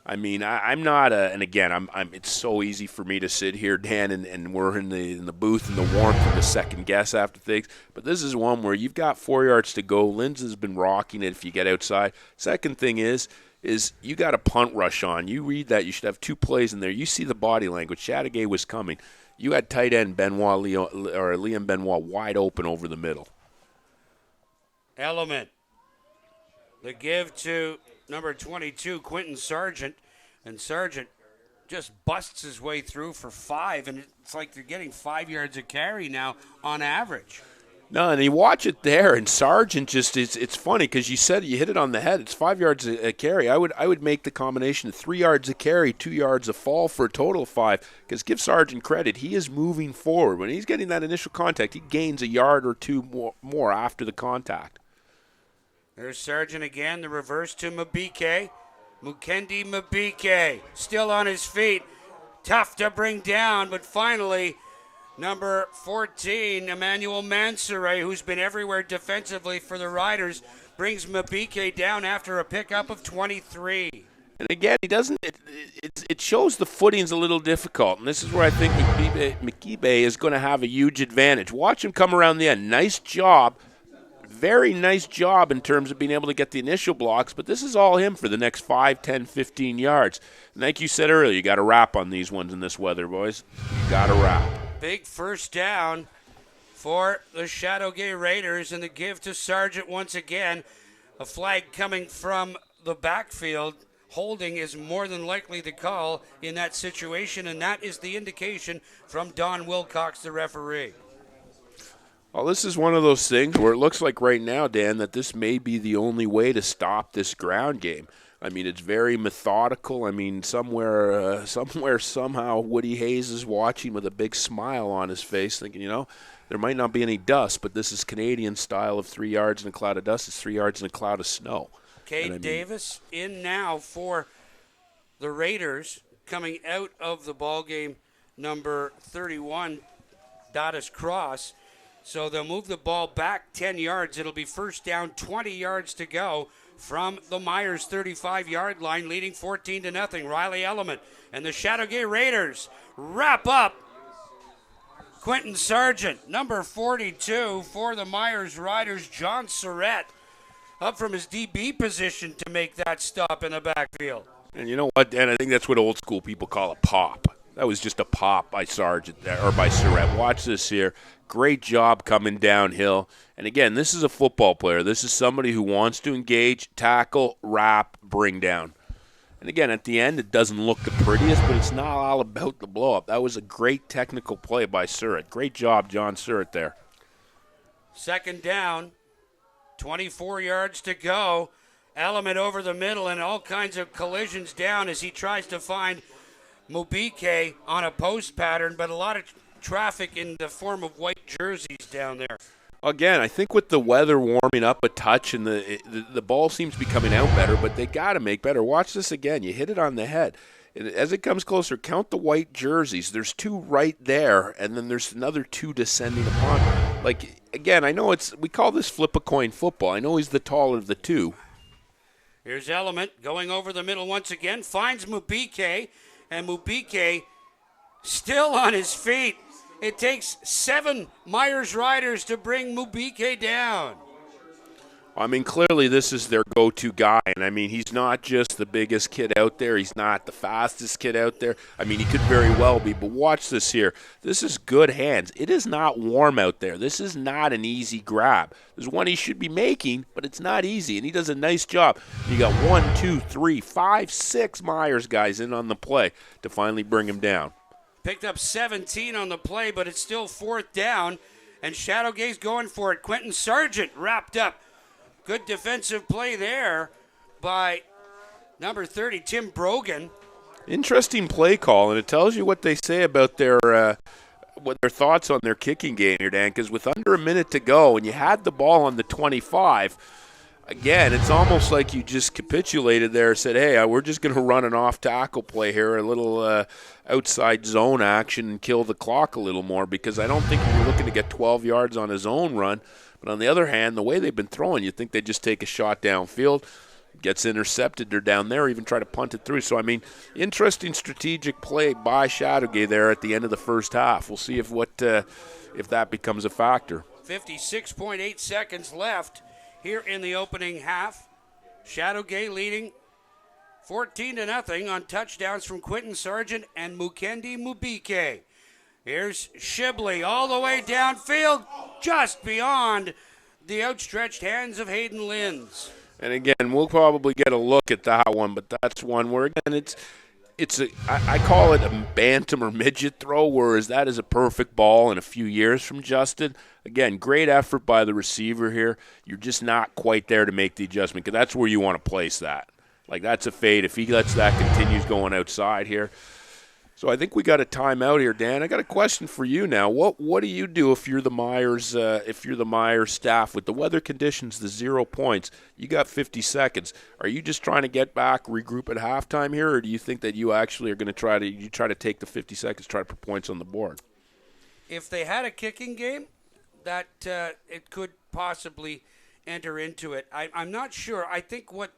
I mean, I'm not and again, I'm. It's so easy for me to sit here, Dan, and we're in the booth in the warmth and the second guess after things. But this is one where you've got 4 yards to go. Linz has been rocking it if you get outside. Second thing is you got a punt rush on. You read that, you should have 2 plays in there. You see the body language. Chateauguay was coming. You had tight end Liam Benoit wide open over the middle. Element. The give to number 22, Quentin Sargent. And Sargent just busts his way through for 5, and it's like they're getting 5 yards a carry now on average. No, and you watch it there, and Sargent just, it's funny because you said you hit it on the head. It's 5 yards a carry. I would make the combination of 3 yards a carry, 2 yards a fall for a total of 5, because give Sargent credit. He is moving forward. When he's getting that initial contact, he gains a yard or 2 more after the contact. There's Sargent again, the reverse to Mabike. Mukendi Mabike still on his feet. Tough to bring down, but finally, number 14, Emmanuel Mansoure, who's been everywhere defensively for the Riders, brings Mabike down after a pickup of 23. And again, he doesn't. It shows the footing's a little difficult, and this is where I think Mabike is going to have a huge advantage. Watch him come around the end. Nice job. Very nice job in terms of being able to get the initial blocks, but this is all him for the next 5, 10, 15 yards. And like you said earlier, you got to wrap on these ones in this weather, boys. You got to wrap. Big first down for the Chateauguay Raiders, and the give to Sargent once again. A flag coming from the backfield. Holding is more than likely the call in that situation, and that is the indication from Don Wilcox, the referee. Well, this is one of those things where it looks like right now, Dan, that this may be the only way to stop this ground game. I mean, it's very methodical. I mean, somehow, Woody Hayes is watching with a big smile on his face, thinking, there might not be any dust, but this is Canadian style of 3 yards in a cloud of dust. It's 3 yards in a cloud of snow. Cade Davis in now for the Raiders, coming out of the ball game, number 31, Dottis Cross. So they'll move the ball back 10 yards. It'll be first down, 20 yards to go from the Myers 35-yard line, leading 14-0. Riley Element and the Chateauguay Raiders wrap up. Quentin Sargent, number 42 for the Myers Riders. John Surratt up from his DB position to make that stop in the backfield. And you know what, Dan? I think that's what old school people call a pop. That was just a pop by Sargent there, or by Surratt. Watch this here. Great job coming downhill. And again, this is a football player. This is somebody who wants to engage, tackle, wrap, bring down. And again, at the end, it doesn't look the prettiest, but it's not all about the blow-up. That was a great technical play by Surratt. Great job, John Surratt there. Second down, 24 yards to go. Element over the middle and all kinds of collisions down as he tries to find Mubike on a post pattern, but a lot of traffic in the form of white jerseys down there. Again, I think with the weather warming up a touch and the ball seems to be coming out better, but they got to make better. Watch this again. You hit it on the head. And as it comes closer, count the white jerseys. There's two right there, and then there's another two descending upon. Like, again, I know we call this flip-a-coin football. I know he's the taller of the two. Here's Element going over the middle once again, finds Mubike, and Mubike still on his feet. It takes 7 Myers riders to bring Mubike down. I mean, clearly this is their go-to guy, and I mean, he's not just the biggest kid out there. He's not the fastest kid out there. I mean, he could very well be, but watch this here. This is good hands. It is not warm out there. This is not an easy grab. There's one he should be making, but it's not easy, and he does a nice job. You got 1, 2, 3, 5, 6 Myers guys in on the play to finally bring him down. Picked up 17 on the play, but it's still 4th down, and Chateaugay's going for it. Quentin Sargent wrapped up. Good defensive play there by number 30, Tim Brogan. Interesting play call, and it tells you what they say about their thoughts on their kicking game here, Dan, because with under a minute to go, and you had the ball on the 25, again, it's almost like you just capitulated there and said, hey, we're just going to run an off-tackle play here, a little outside zone action and kill the clock a little more, because I don't think you're looking to get 12 yards on his own run. But on the other hand, the way they've been throwing, you'd think they'd just take a shot downfield, gets intercepted, they're down there, even try to punt it through. So, I mean, interesting strategic play by Chateauguay there at the end of the first half. We'll see if that becomes a factor. 56.8 seconds left here in the opening half. Chateauguay leading 14-0 on touchdowns from Quentin Sargent and Mukendi Mubike. Here's Shibley all the way downfield, just beyond the outstretched hands of Hayden Linz. And again, we'll probably get a look at that one, but that's one where, again, I call it a bantam or midget throw, whereas that is a perfect ball in a few years from Justin. Again, great effort by the receiver here. You're just not quite there to make the adjustment, because that's where you want to place that. Like, that's a fade. If he lets that continues going outside here. So I think we got a timeout here, Dan. I got a question for you now. What do you do if you're the Myers staff with the weather conditions, the 0 points? You got 50 seconds. Are you just trying to get back, regroup at halftime here, or do you think that you actually are going to try to take the 50 seconds, try to put points on the board? If they had a kicking game, that it could possibly enter into it. I'm not sure. I think what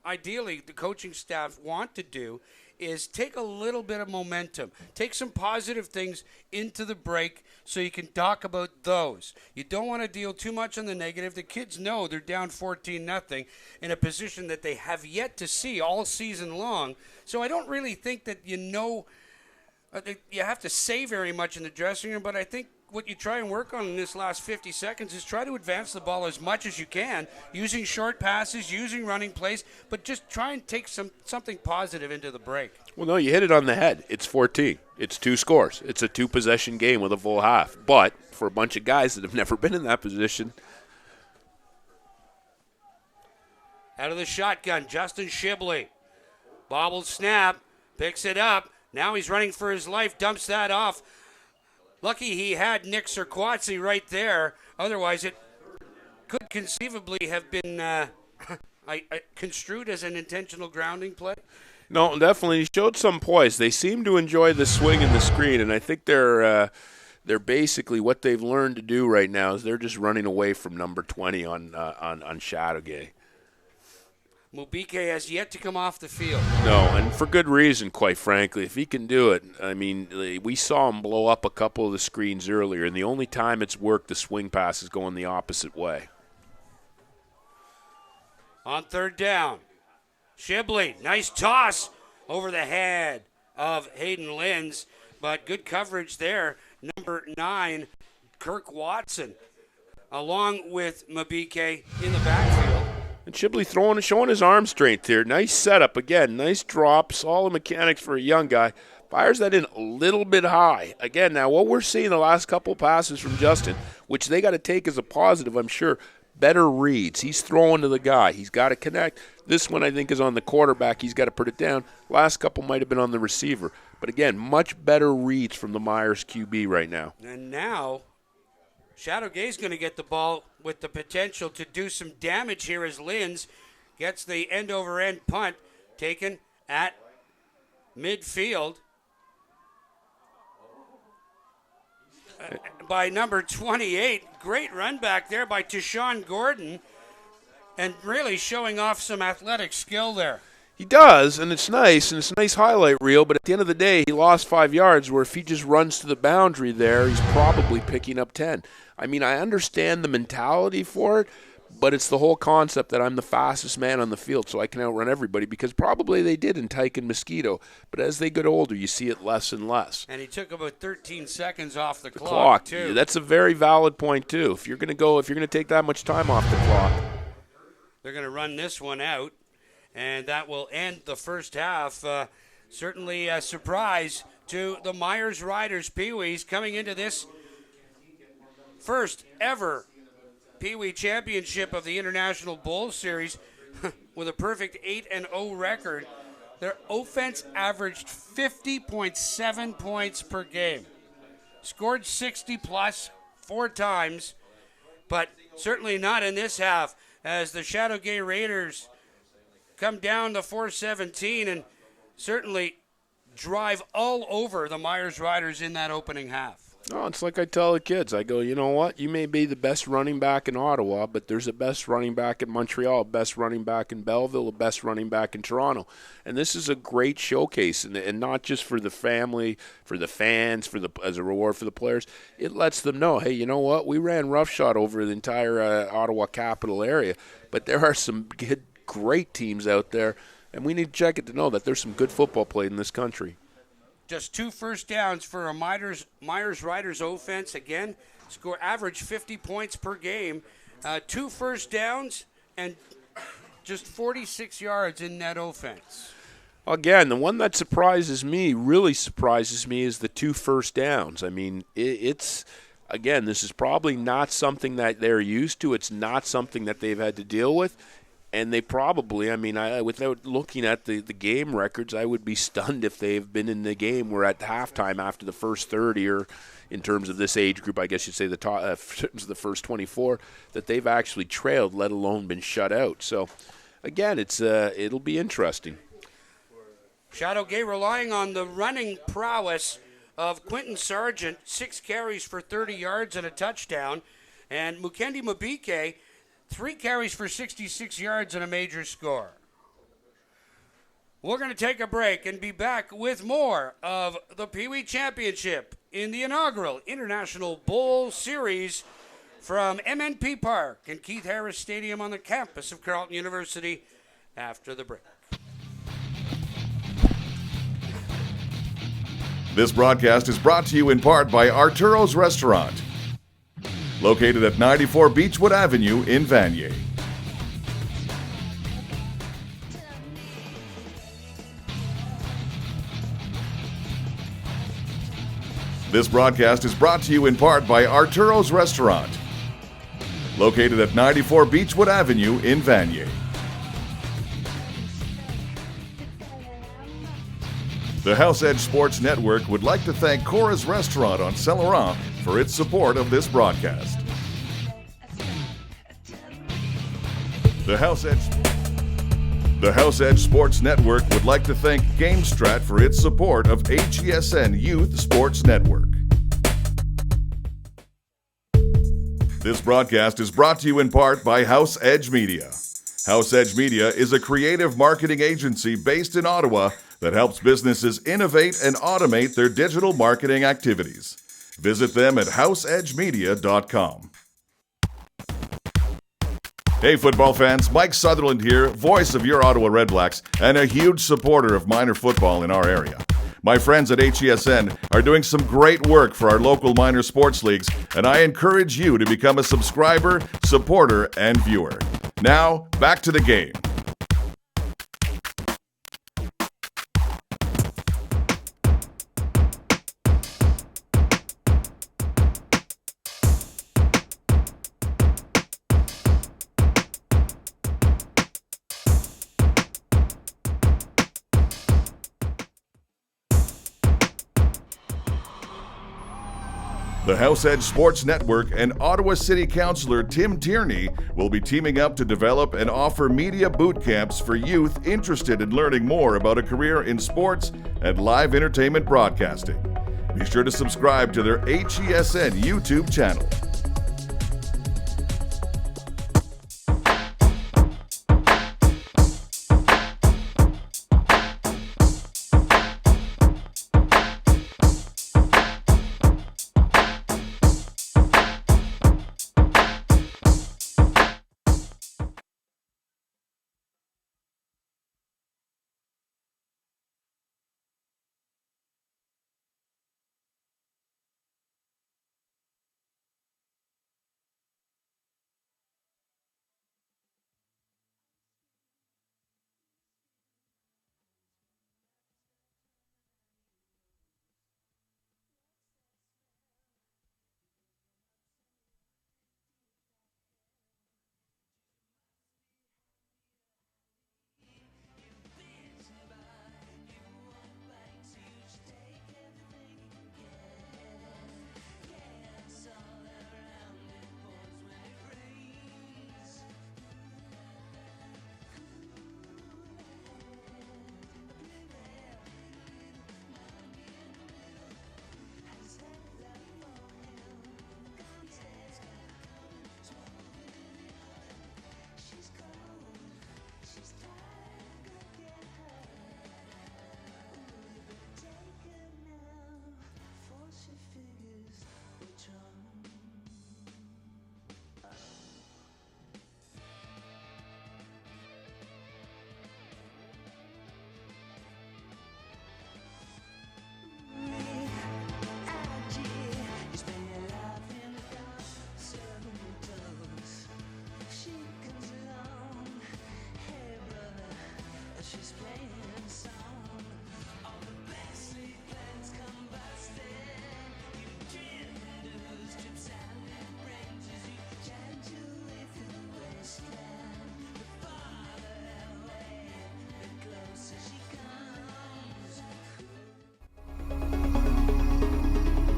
ideally the coaching staff want to do is take a little bit of momentum, take some positive things into the break so you can talk about those. You don't want to deal too much on the negative. The kids know they're down 14-0 in a position that they have yet to see all season long. So I don't really think that you have to say very much in the dressing room, but I think what you try and work on in this last 50 seconds is try to advance the ball as much as you can, using short passes, using running plays, but just try and take something positive into the break. Well, no, you hit it on the head. It's 14. It's 2 scores. It's a 2-possession game with a full half. But for a bunch of guys that have never been in that position. Out of the shotgun, Justin Shibley. Bobbled snap, picks it up. Now he's running for his life, dumps that off. Lucky he had Nick Serquatsi right there. Otherwise, it could conceivably have been construed as an intentional grounding play. No, definitely. He showed some poise. They seem to enjoy the swing and the screen, and I think they're basically what they've learned to do right now is they're just running away from number 20 on Chateauguay. Mubike has yet to come off the field. No, and for good reason, quite frankly. If he can do it, I mean, we saw him blow up a couple of the screens earlier, and the only time it's worked, the swing pass is going the opposite way. On third down, Shibley, nice toss over the head of Hayden Linz, but good coverage there. Number 9, Kirk Watson, along with Mabike in the backfield. And Shibley showing his arm strength here. Nice setup. Again, nice drops. All the mechanics for a young guy. Fires that in a little bit high. Again, now what we're seeing the last couple passes from Justin, which they got to take as a positive, I'm sure, better reads. He's throwing to the guy. He's got to connect. This one, I think, is on the quarterback. He's got to put it down. Last couple might have been on the receiver. But again, much better reads from the Myers QB right now. And now Chateaugay's going to get the ball with the potential to do some damage here as Linz gets the end-over-end punt taken at midfield by number 28. Great run back there by Tashawn Gordon, and really showing off some athletic skill there. He does, and it's nice, and it's a nice highlight reel, but at the end of the day, he lost 5 yards, where if he just runs to the boundary there, he's probably picking up 10. I mean, I understand the mentality for it, but it's the whole concept that I'm the fastest man on the field, so I can outrun everybody, because probably they did in Tyke and Mosquito, but as they get older, you see it less and less. And he took about 13 seconds off the clock, too. Yeah, that's a very valid point, too. If you're going to take that much time off the clock. They're going to run this one out, and that will end the first half. Certainly a surprise to the Myers Riders. Peewees coming into this first ever Peewee Championship of the International Bowl Series with a perfect 8-0 record. Their offense averaged 50.7 points per game. Scored 60-plus 4 times, but certainly not in this half, as the Chateauguay Raiders come down to 4-17 and certainly drive all over the Myers Riders in that opening half. Oh, it's like I tell the kids. I go, you know what? You may be the best running back in Ottawa, but there's a best running back in Montreal, a best running back in Belleville, a best running back in Toronto. And this is a great showcase, and not just for the family, for the fans, as a reward for the players. It lets them know, hey, you know what? We ran roughshod over the entire Ottawa capital area, but there are some great teams out there, and we need to check it to know that there's some good football played in this country. Just 2 first downs for a Myers Riders offense. Again, average 50 points per game. 2 first downs and just 46 yards in that offense. Again, the one that really surprises me, is the 2 first downs. I mean, it's again, this is probably not something that they're used to. It's not something that they've had to deal with. And they probably, without looking at the game records, I would be stunned if they've been in the game where at halftime after the first 30, or in terms of this age group, I guess you'd say in terms of the first 24, that they've actually trailed, let alone been shut out. So, again, it'll be interesting. Chateauguay relying on the running prowess of Quentin Sargent, 6 carries for 30 yards and a touchdown, and Mukendi Mabike, 3 carries for 66 yards and a major score. We're going to take a break and be back with more of the Peewee Championship in the inaugural International Bowl Series from MNP Park and Keith Harris Stadium on the campus of Carleton University after the break. This broadcast is brought to you in part by Arturo's Restaurant, located at 94 Beechwood Avenue in Vanier. This broadcast is brought to you in part by Arturo's Restaurant, located at 94 Beechwood Avenue in Vanier. The House Edge Sports Network would like to thank Cora's Restaurant on Saint Laurent for its support of this broadcast. The House Edge Sports Network would like to thank GameStrat for its support of HESN Youth Sports Network. This broadcast is brought to you in part by House Edge Media. House Edge Media is a creative marketing agency based in Ottawa that helps businesses innovate and automate their digital marketing activities. Visit them at houseedgemedia.com. Hey football fans, Mike Sutherland here, voice of your Ottawa Redblacks and a huge supporter of minor football in our area. My friends at HESN are doing some great work for our local minor sports leagues, and I encourage you to become a subscriber, supporter, and viewer. Now, back to the game. The House Edge Sports Network and Ottawa City Councillor Tim Tierney will be teaming up to develop and offer media boot camps for youth interested in learning more about a career in sports and live entertainment broadcasting. Be sure to subscribe to their HESN YouTube channel.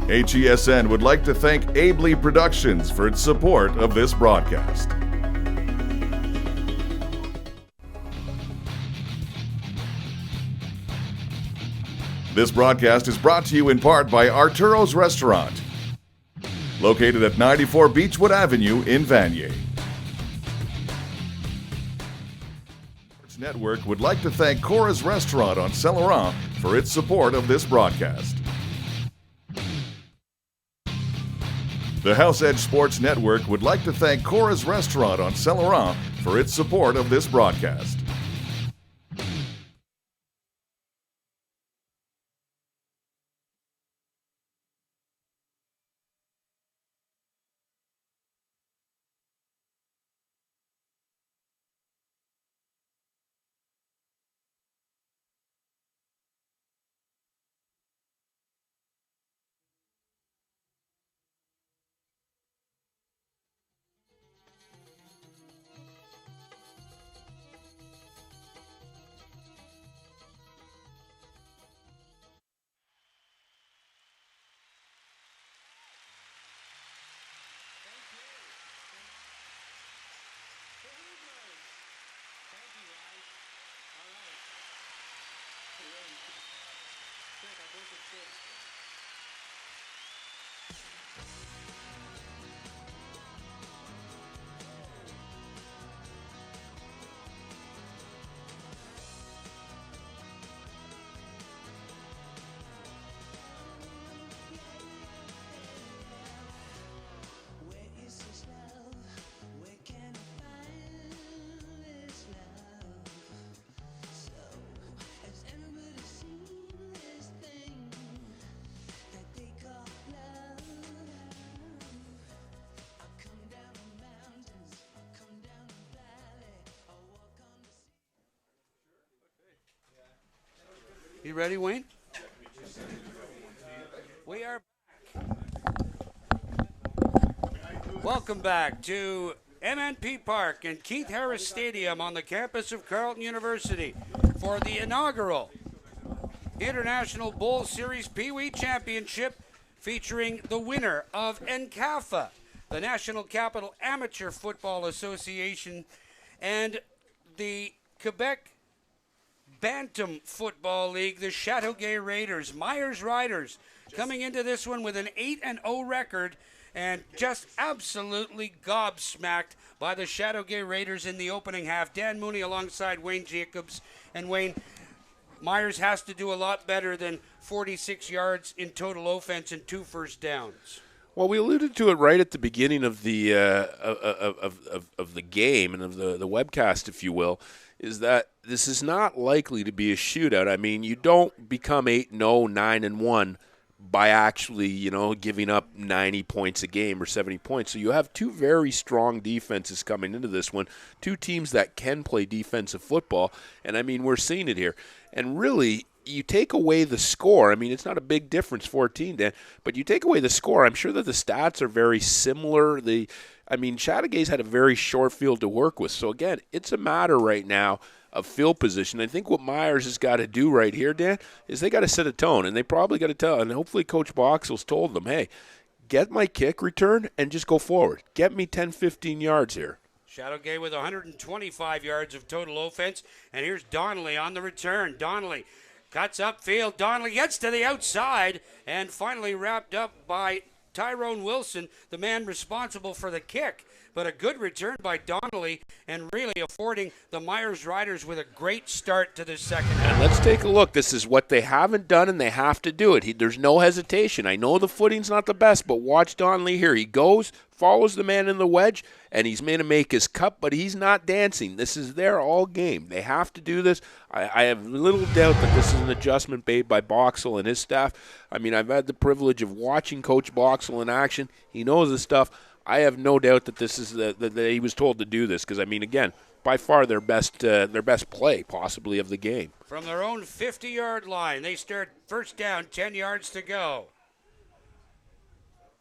HESN would like to thank Abley Productions for its support of this broadcast. This broadcast is brought to you in part by Arturo's Restaurant, located at 94 Beechwood Avenue in Vanier. Sports Network would like to thank Cora's Restaurant on Saint Laurent for its support of this broadcast. The House Edge Sports Network would like to thank Cora's Restaurant on Saint Laurent for its support of this broadcast. You ready, Wayne? We are back. Welcome back to MNP Park and Keith Harris Stadium on the campus of Carleton University for the inaugural International Bowl Series Peewee Championship featuring the winner of NCAFA, the National Capital Amateur Football Association, and the Quebec Bantam Football League, the Chateauguay Raiders. Myers Riders coming into this one with an 8-0 record and just absolutely gobsmacked by the Chateauguay Raiders in the opening half. Dan Mooney alongside Wayne Jacobs. And Wayne, Myers has to do a lot better than 46 yards in total offense and 2 first downs. Well, we alluded to it right at the beginning of the of the game and of the webcast, if you will, is that this is not likely to be a shootout. I mean, you don't become 8-0, 9-1 by actually, giving up 90 points a game or 70 points. So you have 2 very strong defenses coming into this one, 2 teams that can play defensive football, and I mean, we're seeing it here. And really, you take away the score. I mean, it's not a big difference, 14, Dan, but you take away the score. I'm sure that the stats are very similar. Chateaugay's had a very short field to work with. So, again, it's a matter right now of field position. I think what Myers has got to do right here, Dan, is they got to set a tone, and they probably got to tell, and hopefully Coach Boxall's told them, hey, get my kick return and just go forward. Get me 10, 15 yards here. Chateauguay with 125 yards of total offense, and here's Donnelly on the return. Donnelly cuts upfield. Donnelly gets to the outside and finally wrapped up by Tyrone Wilson, the man responsible for the kick. But a good return by Donnelly and really affording the Myers Riders with a great start to the second half. And let's take a look. This is what they haven't done, and they have to do it. There's no hesitation. I know the footing's not the best, but watch Donnelly here. He goes, follows the man in the wedge, and he's going to make his cut, but he's not dancing. This is their all game. They have to do this. I have little doubt that this is an adjustment made by Boxall and his staff. I mean, I've had the privilege of watching Coach Boxall in action. He knows his stuff. I have no doubt that this is that he was told to do this because, I mean, again, by far their best play possibly of the game. From their own 50-yard line, they start first down, 10 yards to go.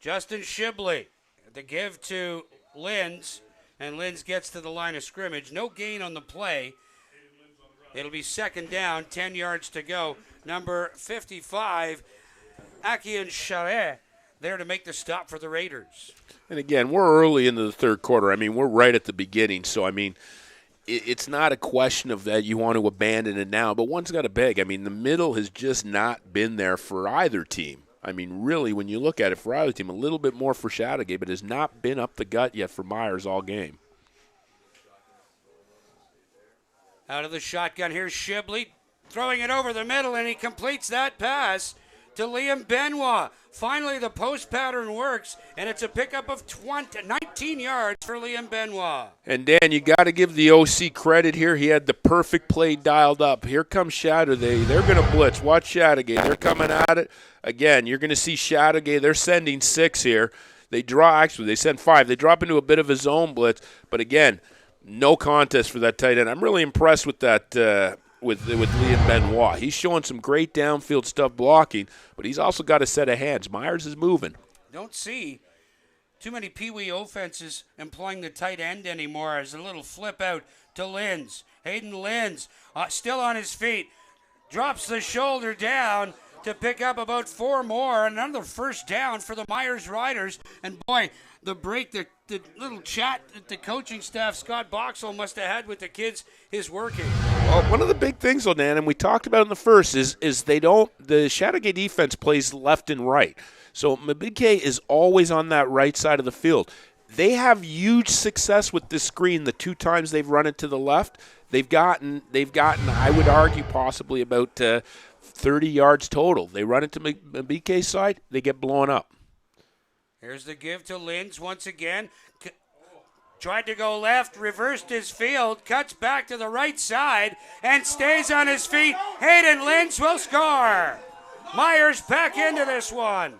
Justin Shibley, the give to Linz, and Linz gets to the line of scrimmage. No gain on the play. It'll be second down, 10 yards to go. Number 55, Akian Charret, there to make the stop for the Raiders. And again, we're early into the third quarter. I mean, we're right at the beginning. So, I mean, it's not a question of that you want to abandon it now, but one's got to beg. I mean, the middle has just not been there for either team. I mean, really, when you look at it for either team, a little bit more for Chateauguay, but has not been up the gut yet for Myers all game. Out of the shotgun, here's Shibley throwing it over the middle, and he completes that pass to Liam Benoit. Finally, the post pattern works, and it's a pickup of 19 yards for Liam Benoit. And, Dan, you got to give the OC credit here. He had the perfect play dialed up. Here comes Chateauguay. They're going to blitz. Watch Chateauguay. They're coming at it. Again, you're going to see Chateauguay. They're sending 6 here. They send 5. They drop into a bit of a zone blitz. But, again, no contest for that tight end. I'm really impressed with that with Liam Benoit. He's showing some great downfield stuff blocking, but he's also got a set of hands. Myers is moving. Don't see too many Peewee offenses employing the tight end anymore. As a little flip out to Linz. Hayden Linz still on his feet. Drops the shoulder down to pick up about 4 more. Another first down for the Myers Riders. And boy, the break, the little chat that the coaching staff, Scott Boxall, must have had with the kids is working. Well, one of the big things, though, Dan, and we talked about in the first, is the Chateauguay defense plays left and right. So Mabike is always on that right side of the field. They have huge success with this screen the 2 times they've run it to the left. They've gotten I would argue, possibly about 30 yards total. They run it to Mabike's side, they get blown up. Here's the give to Linz once again. Tried to go left, reversed his field, cuts back to the right side, and stays on his feet. Hayden Linz will score. Myers back into this one.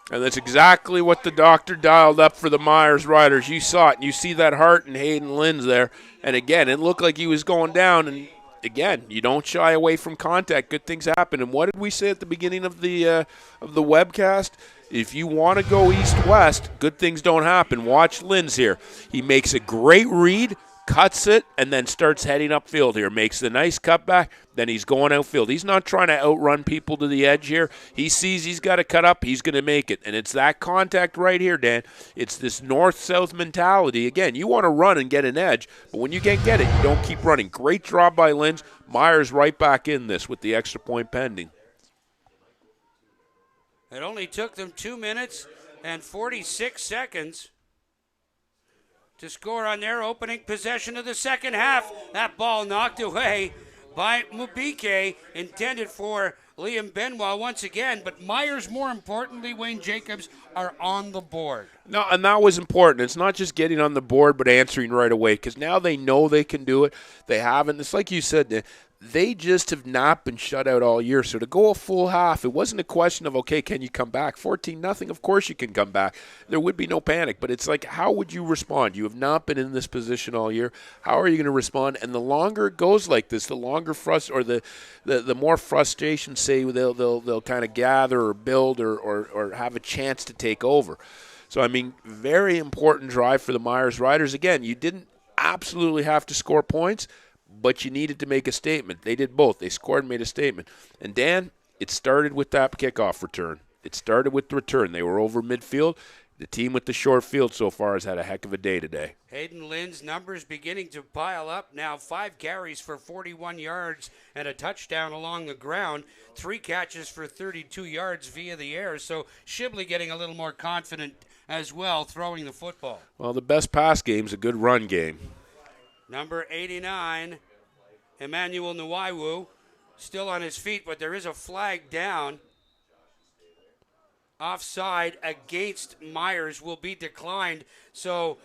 And that's exactly what the doctor dialed up for the Myers Riders. You saw it, and you see that heart in Hayden Linz there. And again, it looked like he was going down, and again, you don't shy away from contact. Good things happen. And what did we say at the beginning of the webcast? If you want to go east-west, good things don't happen. Watch Linz here. He makes a great read, cuts it, and then starts heading upfield here. Makes the nice cutback, then he's going outfield. He's not trying to outrun people to the edge here. He sees he's got to cut up, he's going to make it. And it's that contact right here, Dan. It's this north-south mentality. Again, you want to run and get an edge, but when you can't get it, you don't keep running. Great draw by Linz. Myers right back in this with the extra point pending. It only took them 2 minutes and 46 seconds to score on their opening possession of the second half. That ball knocked away by Mubike, intended for Liam Benoit once again. But Myers, more importantly, Wayne Jacobs, are on the board. No, and that was important. It's not just getting on the board, but answering right away, because now they know they can do it. They haven't. It's like you said, they just have not been shut out all year. So to go a full half, it wasn't a question of, okay, can you come back? 14-0, of course you can come back. There would be no panic. But it's like, how would you respond? You have not been in this position all year. How are you going to respond? And the longer it goes like this, the longer the more frustration, say, they'll kind of gather or build or have a chance to take over. So, I mean, very important drive for the Myers Riders. Again, you didn't absolutely have to score points, but you needed to make a statement. They did both. They scored and made a statement. And, Dan, it started with that kickoff return. It started with the return. They were over midfield. The team with the short field so far has had a heck of a day today. Hayden Lynn's numbers beginning to pile up now. 5 carries for 41 yards and a touchdown along the ground. 3 catches for 32 yards via the air. So Shibley getting a little more confident as well, throwing the football. Well, the best pass game's a good run game. Number 89, Emmanuel Nwaiwu, still on his feet, but there is a flag down. Offside against Myers will be declined, so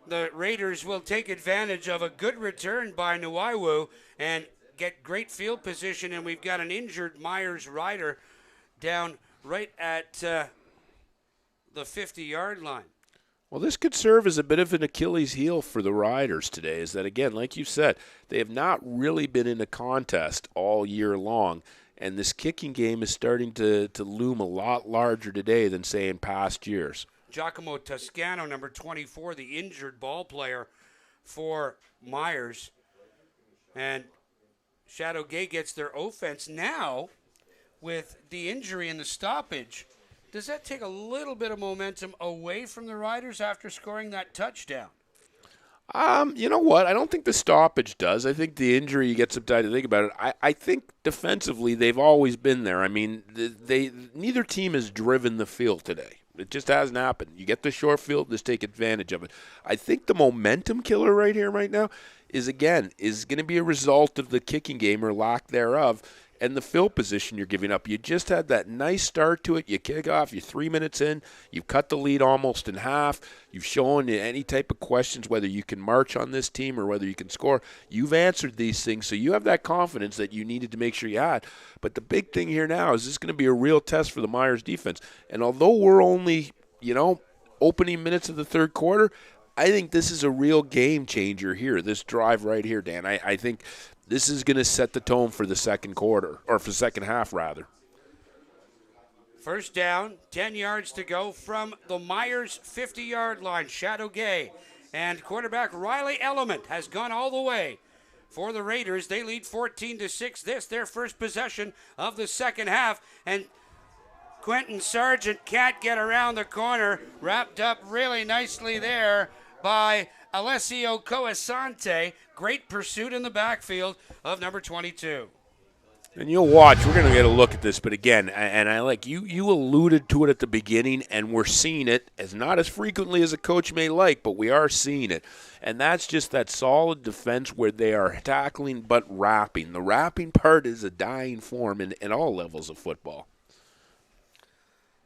the Raiders will take advantage of a good return by Nwaiwu and get great field position, and we've got an injured Myers rider down right at the 50-yard line. Well, this could serve as a bit of an Achilles heel for the Riders today, is that, again, like you said, they have not really been in a contest all year long, and this kicking game is starting to loom a lot larger today than, say, in past years. Giacomo Toscano, number 24, the injured ball player for Myers. And Chateauguay gets their offense now with the injury and the stoppage. Does that take a little bit of momentum away from the Riders after scoring that touchdown? You know what? I don't think the stoppage does. I think the injury, you get some time to think about it. I think defensively they've always been there. I mean, neither team has driven the field today. It just hasn't happened. You get the short field, just take advantage of it. I think the momentum killer right here, right now, is going to be a result of the kicking game or lack thereof, and the field position you're giving up. You just had that nice start to it. You kick off, you're 3 minutes in, you've cut the lead almost in half. You've shown any type of questions whether you can march on this team or whether you can score. You've answered these things, so you have that confidence that you needed to make sure you had. But the big thing here now is this is going to be a real test for the Myers defense. And although we're only, opening minutes of the third quarter, I think this is a real game changer here, this drive right here, Dan. I think this is going to set the tone for the second quarter, or for the second half, rather. First down, 10 yards to go from the Myers 50-yard line. Chateauguay and quarterback Riley Element has gone all the way for the Raiders. They lead 14-6. This, their first possession of the second half. And Quentin Sargent can't get around the corner. Wrapped up really nicely there by Alessio Coasante. Great pursuit in the backfield of number 22. And you'll watch. We're going to get a look at this, but again, and I like you alluded to it at the beginning, and we're seeing it as not as frequently as a coach may like, but we are seeing it. And that's just that solid defense where they are tackling but wrapping. The wrapping part is a dying form in all levels of football.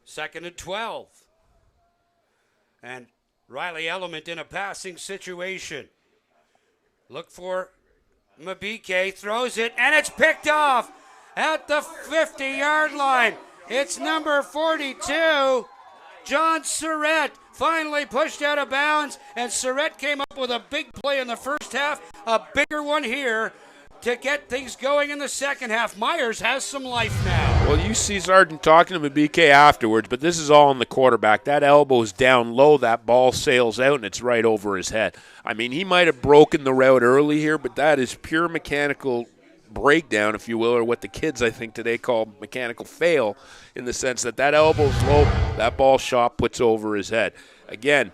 2nd and 12. And Riley Element in a passing situation. Look for Mabike, throws it, and it's picked off at the 50-yard line. It's number 42, John Surratt, finally pushed out of bounds, and Surratt came up with a big play in the first half, a bigger one here to get things going in the second half. Myers has some life now. Well, you see Sargent talking to BK afterwards, but this is all on the quarterback. That elbow's down low, that ball sails out, and it's right over his head. I mean, he might have broken the route early here, but that is pure mechanical breakdown, if you will, or what the kids, I think, today call mechanical fail, in the sense that elbow's low, that ball shot puts over his head. Again,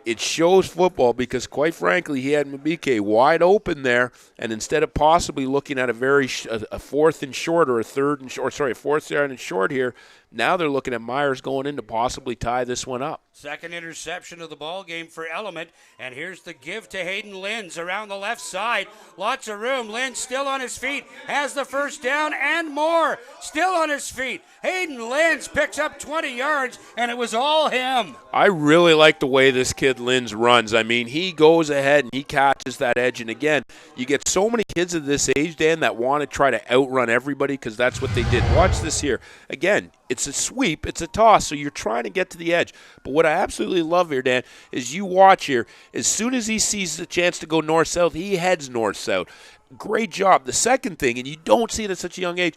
it shows football because, quite frankly, he had Mabike wide open there, and instead of possibly looking at a fourth and short or a fourth down and short here, now they're looking at Myers going in to possibly tie this one up. Second interception of the ball game for Element, and here's the give to Hayden Linz around the left side. Lots of room. Linz still on his feet, has the first down and more. Still on his feet. Hayden Linz picks up 20 yards, and it was all him. I really like the way this kid Linz runs. I mean, he goes ahead and he catches that edge, and again, you get so many kids of this age, Dan, that want to try to outrun everybody because that's what they did. Watch this here. Again, it's a sweep, it's a toss, so you're trying to get to the edge. But what I absolutely love here, Dan, is you watch here. As soon as he sees the chance to go north-south, he heads north-south. Great job. The second thing, and you don't see it at such a young age,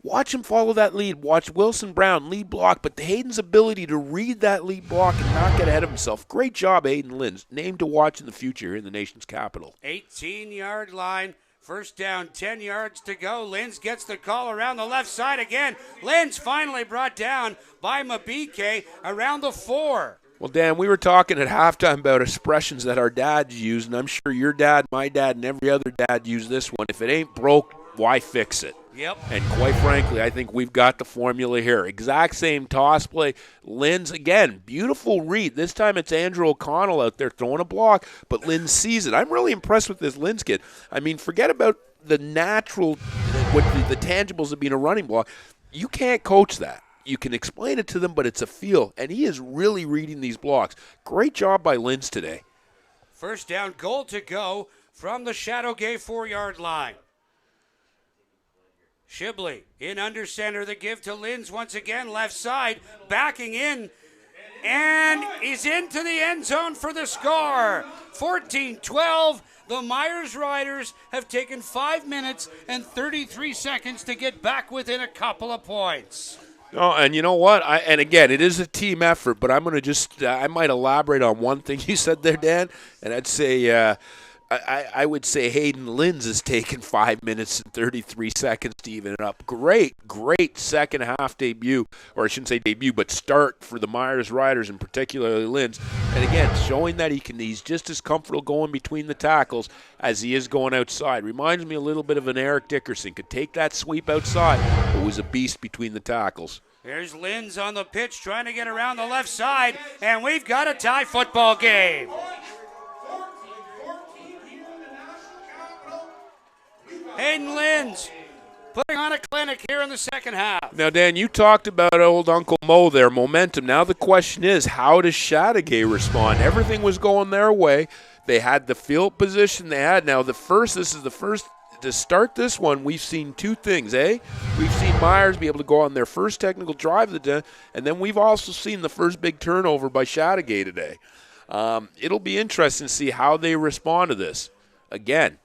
watch him follow that lead. Watch Wilson Brown lead block, but Hayden's ability to read that lead block and not get ahead of himself. Great job, Hayden Linz. Name to watch in the future here in the nation's capital. 18-yard line. First down, 10 yards to go. Linz gets the call around the left side again. Linz finally brought down by Mabike around the 4. Well, Dan, we were talking at halftime about expressions that our dads use, and I'm sure your dad, my dad, and every other dad use this one. If it ain't broke, why fix it? Yep. And quite frankly, I think we've got the formula here. Exact same toss play. Linz, again, beautiful read. This time it's Andrew O'Connell out there throwing a block, but Linz sees it. I'm really impressed with this Linz kid. I mean, forget about the natural, the tangibles of being a running block. You can't coach that. You can explain it to them, but it's a feel, and he is really reading these blocks. Great job by Linz today. First down, goal to go from the Chateauguay 4-yard line. Shibley in under center, the give to Linz once again, left side, backing in, and he's into the end zone for the score. 14-12, the Myers Riders have taken 5 minutes and 33 seconds to get back within a couple of points. Oh, and you know what? And again, it is a team effort, but I'm going to I might elaborate on one thing you said there, Dan, and I'd say, I would say Hayden Linz has taken 5 minutes and 33 seconds to even it up. Great second half debut, or I shouldn't say debut, but start for the Myers Riders and particularly Linz. And again, showing that he's just as comfortable going between the tackles as he is going outside. Reminds me a little bit of an Eric Dickerson. Could take that sweep outside, but was a beast between the tackles. There's Linz on the pitch trying to get around the left side, and we've got a tie football game. Hayden Linz putting on a clinic here in the second half. Now, Dan, you talked about old Uncle Mo there, momentum. Now the question is, how does Chateauguay respond? Everything was going their way. They had the field position they had. Now, this is the first, to start this one, we've seen two things, eh? We've seen Myers be able to go on their first technical drive of the day, and then we've also seen the first big turnover by Chateauguay today. It'll be interesting to see how they respond to this. Again,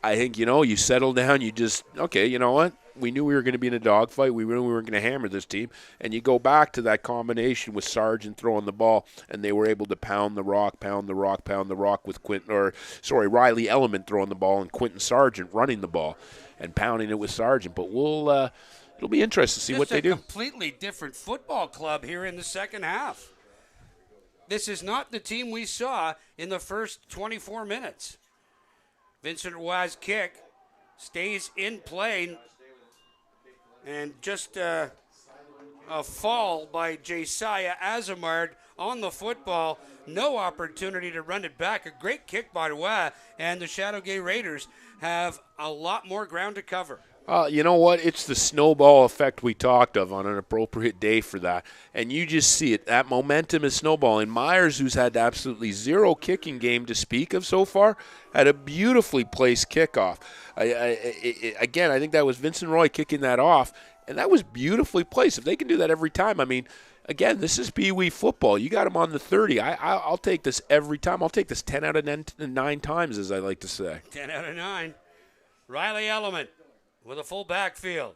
I think, you settle down, you just, okay, you know what? We knew we were going to be in a dogfight. We knew we were going to hammer this team. And you go back to that combination with Sargent throwing the ball, and they were able to pound the rock with Riley Element throwing the ball and Quentin Sargent running the ball and pounding it with Sargent. But it'll be interesting to see what they do. It's a completely different football club here in the second half. This is not the team we saw in the first 24 minutes. Vincent Roy's kick stays in play, and just a fall by Josiah Azamard on the football. No opportunity to run it back. A great kick by Roy, and the Chateauguay Raiders have a lot more ground to cover. You know what? It's the snowball effect we talked of on an appropriate day for that. And you just see it. That momentum is snowballing. Myers, who's had absolutely zero kicking game to speak of so far, had a beautifully placed kickoff. Again, I think that was Vincent Roy kicking that off, and that was beautifully placed. If they can do that every time, I mean, again, this is Peewee football. You got him on the 30. I'll take this every time. I'll take this 10 out of 9 times, as I like to say. 10 out of 9. Riley Element with a full backfield.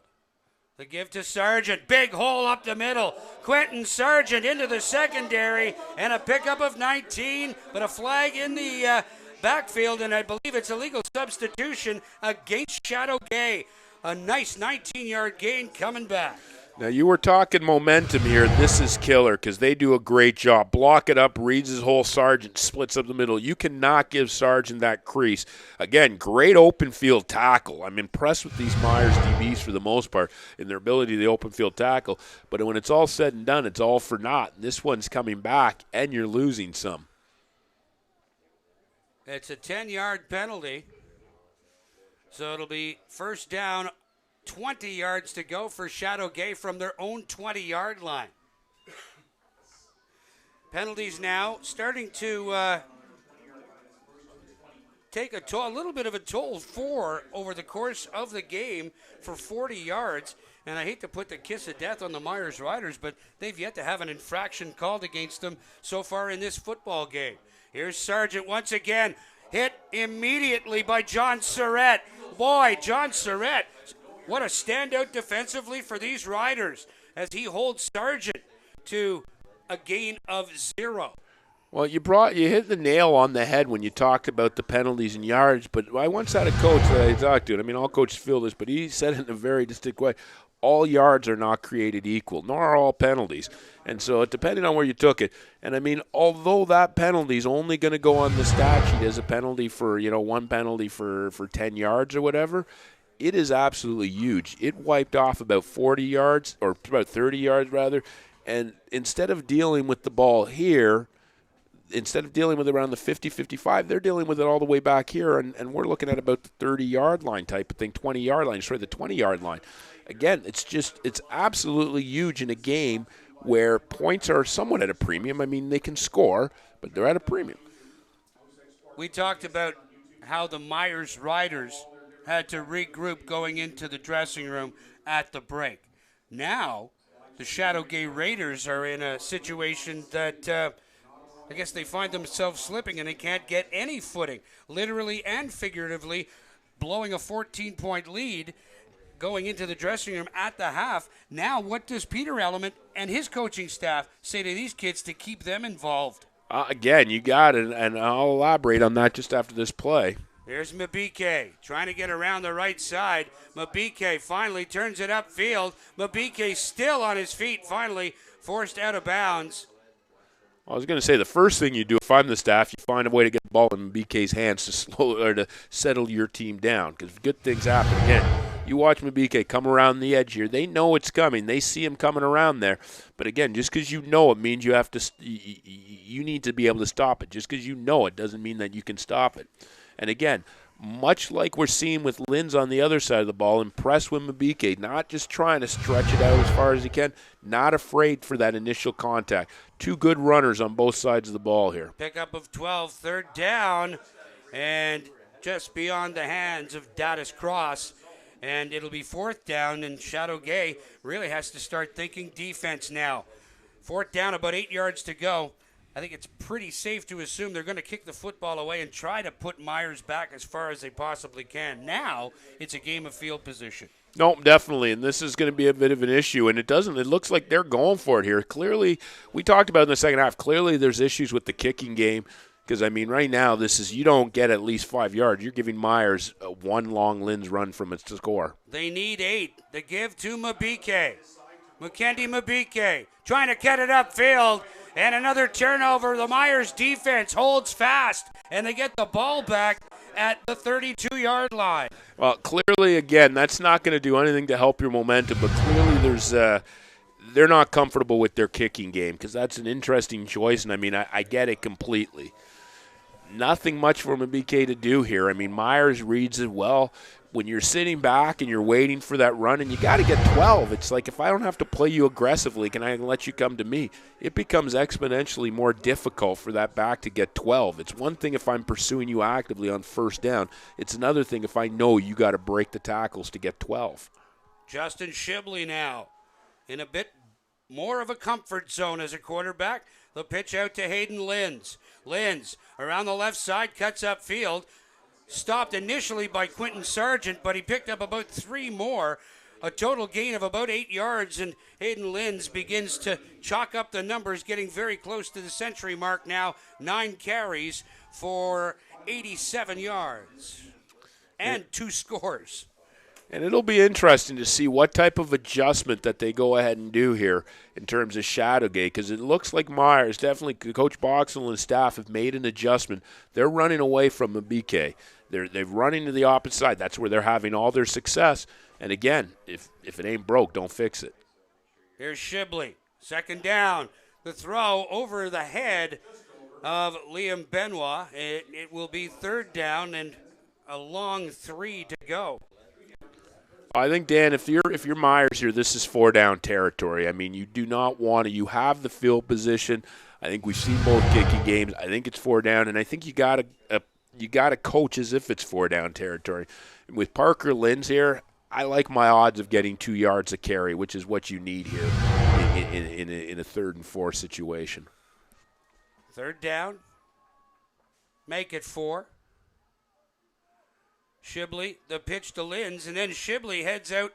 The give to Sargent. Big hole up the middle. Quentin Sargent into the secondary. And a pickup of 19, but a flag in the backfield, and I believe it's a legal substitution against Chateauguay. A nice 19-yard gain coming back. Now, you were talking momentum here. This is killer because they do a great job. Block it up, reads his whole. Sargent splits up the middle. You cannot give Sargent that crease. Again, great open field tackle. I'm impressed with these Myers DBs for the most part in their ability to open field tackle. But when it's all said and done, it's all for naught. This one's coming back, and you're losing some. It's a 10-yard penalty. So it'll be first down, 20 yards to go for Chateauguay from their own 20-yard line. Penalties now starting to take a little bit of a toll, 4 over the course of the game for 40 yards. And I hate to put the kiss of death on the Myers Riders, but they've yet to have an infraction called against them so far in this football game. Here's Sargent once again, hit immediately by John Surratt. Boy, John Surratt, what a standout defensively for these Riders as he holds Sargent to a gain of 0. Well, you hit the nail on the head when you talked about the penalties and yards, but I once had a coach that I talked to, and I mean, all coaches feel this, but he said it in a very distinct way. All yards are not created equal, nor are all penalties. And so depending on where you took it, and I mean, although that penalty is only going to go on the stat sheet as a penalty for, one penalty for 10 yards or whatever, it is absolutely huge. It wiped off about 40 yards, or about 30 yards rather, and instead of dealing with the ball here, instead of dealing with it around the 50, 55, they're dealing with it all the way back here, and we're looking at about the 30-yard line type of thing, 20-yard line, sorry, the 20-yard line. Again, it's absolutely huge in a game where points are somewhat at a premium. I mean, they can score, but they're at a premium. We talked about how the Myers Riders had to regroup going into the dressing room at the break. Now, the Chateauguay Raiders are in a situation that I guess they find themselves slipping and they can't get any footing, literally and figuratively, blowing a 14-point lead going into the dressing room at the half. Now, what does Peter Element and his coaching staff say to these kids to keep them involved? Again, you got it, and I'll elaborate on that just after this play. Here's Mabike trying to get around the right side. Mabike finally turns it upfield. Mabike still on his feet, finally forced out of bounds. I was going to say the first thing you do if I'm the staff, you find a way to get the ball in BK's hands to slow or to settle your team down because good things happen. Again, you watch Mabike come around the edge here. They know it's coming. They see him coming around there. But again, just because you know it means you have to. You need to be able to stop it. Just because you know it doesn't mean that you can stop it. And again, much like we're seeing with Linz on the other side of the ball, impressed with Mabike, not just trying to stretch it out as far as he can, not afraid for that initial contact. Two good runners on both sides of the ball here. Pickup of 12, third down, and just beyond the hands of Datus Cross. And it'll be fourth down, and Chateauguay really has to start thinking defense now. Fourth down, about 8 yards to go. I think it's pretty safe to assume they're going to kick the football away and try to put Myers back as far as they possibly can. Now it's a game of field position. No, definitely, and this is going to be a bit of an issue, and it looks like they're going for it here. Clearly, we talked about in the second half, clearly there's issues with the kicking game because, I mean, right now you don't get at least 5 yards. You're giving Myers one long Linz run from it to score. They need 8. The give to Mabike. Mukendi Mabike trying to get it upfield. And another turnover. The Myers defense holds fast, and they get the ball back at the 32-yard line. Well, clearly, again, that's not going to do anything to help your momentum, but clearly they're not comfortable with their kicking game because that's an interesting choice, and, I mean, I get it completely. Nothing much for Mabike to do here. I mean, Myers reads it well. When you're sitting back and you're waiting for that run and you got to get 12, it's like if I don't have to play you aggressively, can I let you come to me? It becomes exponentially more difficult for that back to get 12. It's one thing if I'm pursuing you actively on first down. It's another thing if I know you got to break the tackles to get 12. Justin Shibley now in a bit more of a comfort zone as a quarterback. The pitch out to Hayden Linz. Linz around the left side, cuts upfield. stopped initially by Quentin Sargent, but he picked up about 3 more. A total gain of about 8 yards, and Hayden Linz begins to chalk up the numbers, getting very close to the century mark now. 9 carries for 87 yards and 2 scores. And it'll be interesting to see what type of adjustment that they go ahead and do here in terms of Chateauguay, because it looks like Myers, definitely Coach Boxall and staff have made an adjustment. They're running away from Mabike. They're running to the opposite side. That's where they're having all their success. And again, if it ain't broke, don't fix it. Here's Shibley. Second down. The throw over the head of Liam Benoit. It will be third down and a long 3 to go. I think, Dan, if you're Myers here, this is 4-down territory. I mean, you do not want to. You have the field position. I think we've seen both kicking games. I think it's 4 down, and I think you got to coach as if it's 4-down territory. And with Parker Linz here, I like my odds of getting 2 yards a carry, which is what you need here in a 3rd and 4 situation. Third down. Make it 4. Shibley, the pitch to Linz, and then Shibley heads out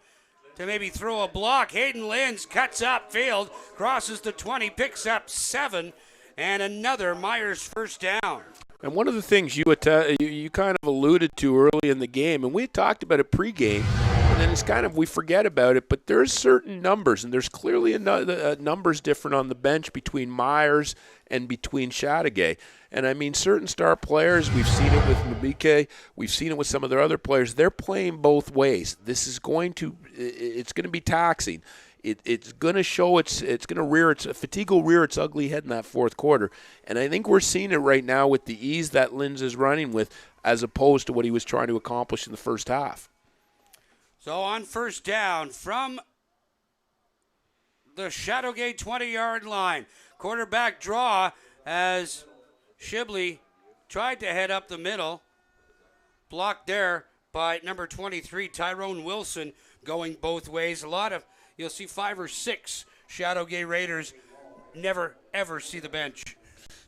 to maybe throw a block. Hayden Linz cuts upfield, crosses the 20, picks up 7, and another Myers first down. And one of the things you kind of alluded to early in the game, and we talked about it pregame, and then it's kind of we forget about it, but there's certain numbers, and there's clearly numbers different on the bench between Myers and between Chateauguay. And I mean, certain star players, we've seen it with Mabike, we've seen it with some of their other players, they're playing both ways. It's going to be taxing. It's going to show fatigue will rear its ugly head in that fourth quarter. And I think we're seeing it right now with the ease that Linz is running with as opposed to what he was trying to accomplish in the first half. So on first down from the Chateauguay 20-yard line, quarterback draw as Shibley tried to head up the middle. Blocked there by number 23, Tyrone Wilson, going both ways. You'll see 5 or 6 Chateauguay Raiders never, ever see the bench.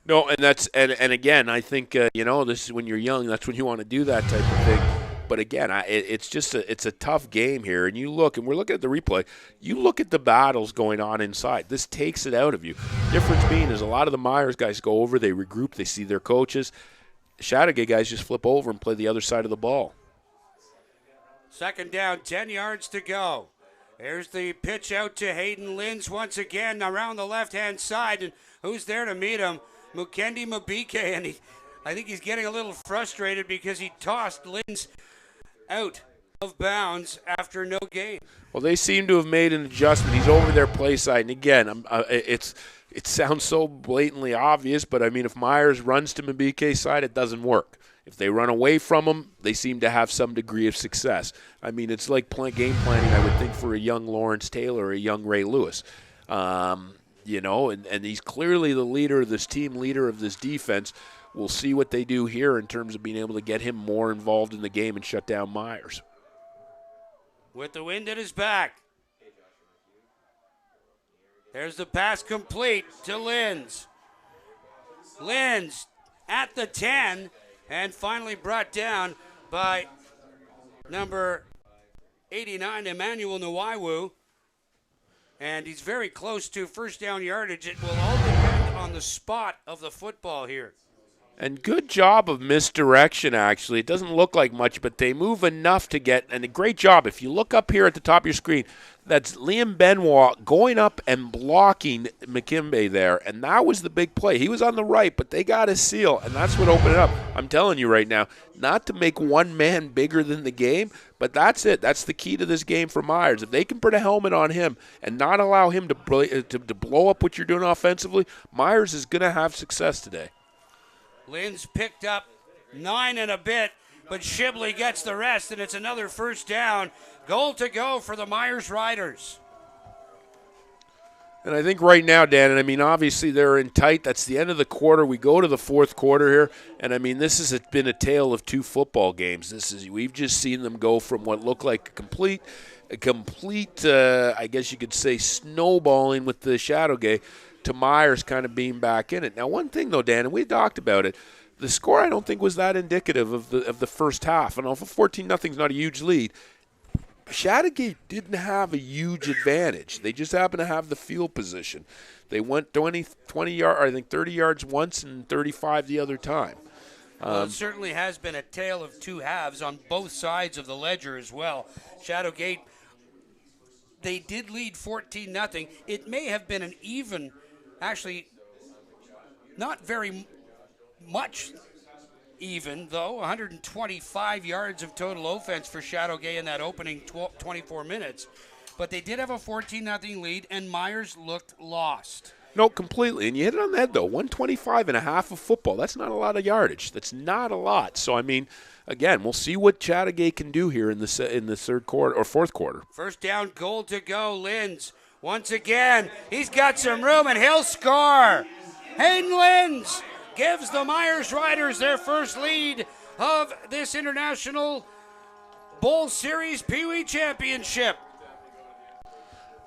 No, and again, I think, this is when you're young, that's when you want to do that type of thing. But again, it's a tough game here. And we're looking at the replay, you look at the battles going on inside. This takes it out of you. Difference being is a lot of the Myers guys go over, they regroup, they see their coaches. Chateauguay guys just flip over and play the other side of the ball. Second down, 10 yards to go. There's the pitch out to Hayden Linz once again around the left-hand side. And who's there to meet him? Mukendi Mabike. And I think he's getting a little frustrated because he tossed Linz out of bounds after no gain. Well, they seem to have made an adjustment. He's over their play side. And again, it sounds so blatantly obvious, but I mean, if Myers runs to Mabike's side, it doesn't work. If they run away from him, they seem to have some degree of success. I mean, it's like game planning, I would think, for a young Lawrence Taylor or a young Ray Lewis. And he's clearly the leader of this team, leader of this defense. We'll see what they do here in terms of being able to get him more involved in the game and shut down Myers. With the wind at his back. There's the pass complete to Linz. Linz at the 10. And finally brought down by number 89, Emmanuel Nwaiwu. And he's very close to first down yardage. It will all depend on the spot of the football here. And good job of misdirection, actually. It doesn't look like much, but they move enough to get, and a great job. If you look up here at the top of your screen, that's Liam Benoit going up and blocking McKimbe there, and that was the big play. He was on the right, but they got his seal, and that's what opened it up. I'm telling you right now, not to make one man bigger than the game, but that's it. That's the key to this game for Myers. If they can put a helmet on him and not allow him to blow up what you're doing offensively, Myers is going to have success today. Linz picked up 9 and a bit, but Shibley gets the rest, and it's another first down. Goal to go for the Myers Riders. And I think right now, Dan, and I mean, obviously they're in tight. That's the end of the quarter. We go to the fourth quarter here, and I mean, this has been a tale of 2 football games. We've just seen them go from what looked like a complete, I guess you could say, snowballing with the Chateauguay to Myers kind of being back in it. Now, one thing, though, Dan, and we talked about it, the score I don't think was that indicative of the first half. And if a 14-0 is not a huge lead, Chateauguay didn't have a huge advantage. They just happened to have the field position. They went 20 yards, I think 30 yards once and 35 the other time. Well, it certainly has been a tale of two halves on both sides of the ledger as well. Chateauguay, they did lead 14-0. It may have been an even, actually, not very much even, though. 125 yards of total offense for Chateauguay in that opening 24 minutes. But they did have a 14-0 lead, and Myers looked lost. No, completely. And you hit it on the head, though. 125 and a half of football. That's not a lot of yardage. That's not a lot. So, I mean, again, we'll see what Chateauguay can do here in the third quarter or fourth quarter. First down, goal to go. Linz, once again, he's got some room, and he'll score. Hayden Linz gives the Myers Riders their first lead of this International Bowl Series Peewee Championship.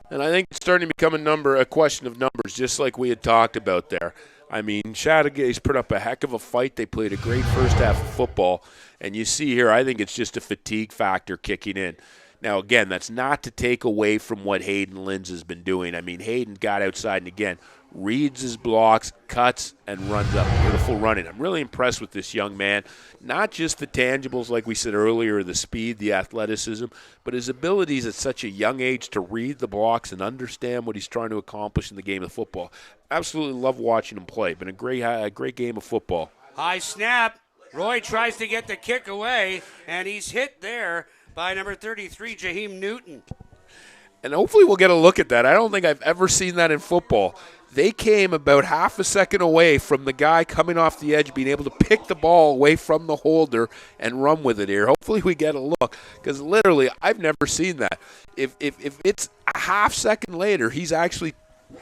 And I think it's starting to become a question of numbers, just like we had talked about there. I mean, Chateaugay's put up a heck of a fight. They played a great first half of football. And you see here, I think it's just a fatigue factor kicking in. Now, again, that's not to take away from what Hayden Linz has been doing. I mean, Hayden got outside and, again, reads his blocks, cuts, and runs up. Beautiful running. I'm really impressed with this young man. Not just the tangibles, like we said earlier, the speed, the athleticism, but his abilities at such a young age to read the blocks and understand what he's trying to accomplish in the game of football. Absolutely love watching him play. Been a great game of football. High snap. Roy tries to get the kick away, and he's hit there by number 33, Jaheim Newton. And hopefully we'll get a look at that. I don't think I've ever seen that in football. They came about half a second away from the guy coming off the edge being able to pick the ball away from the holder and run with it here. Hopefully we get a look, because literally I've never seen that. If it's a half second later, he's actually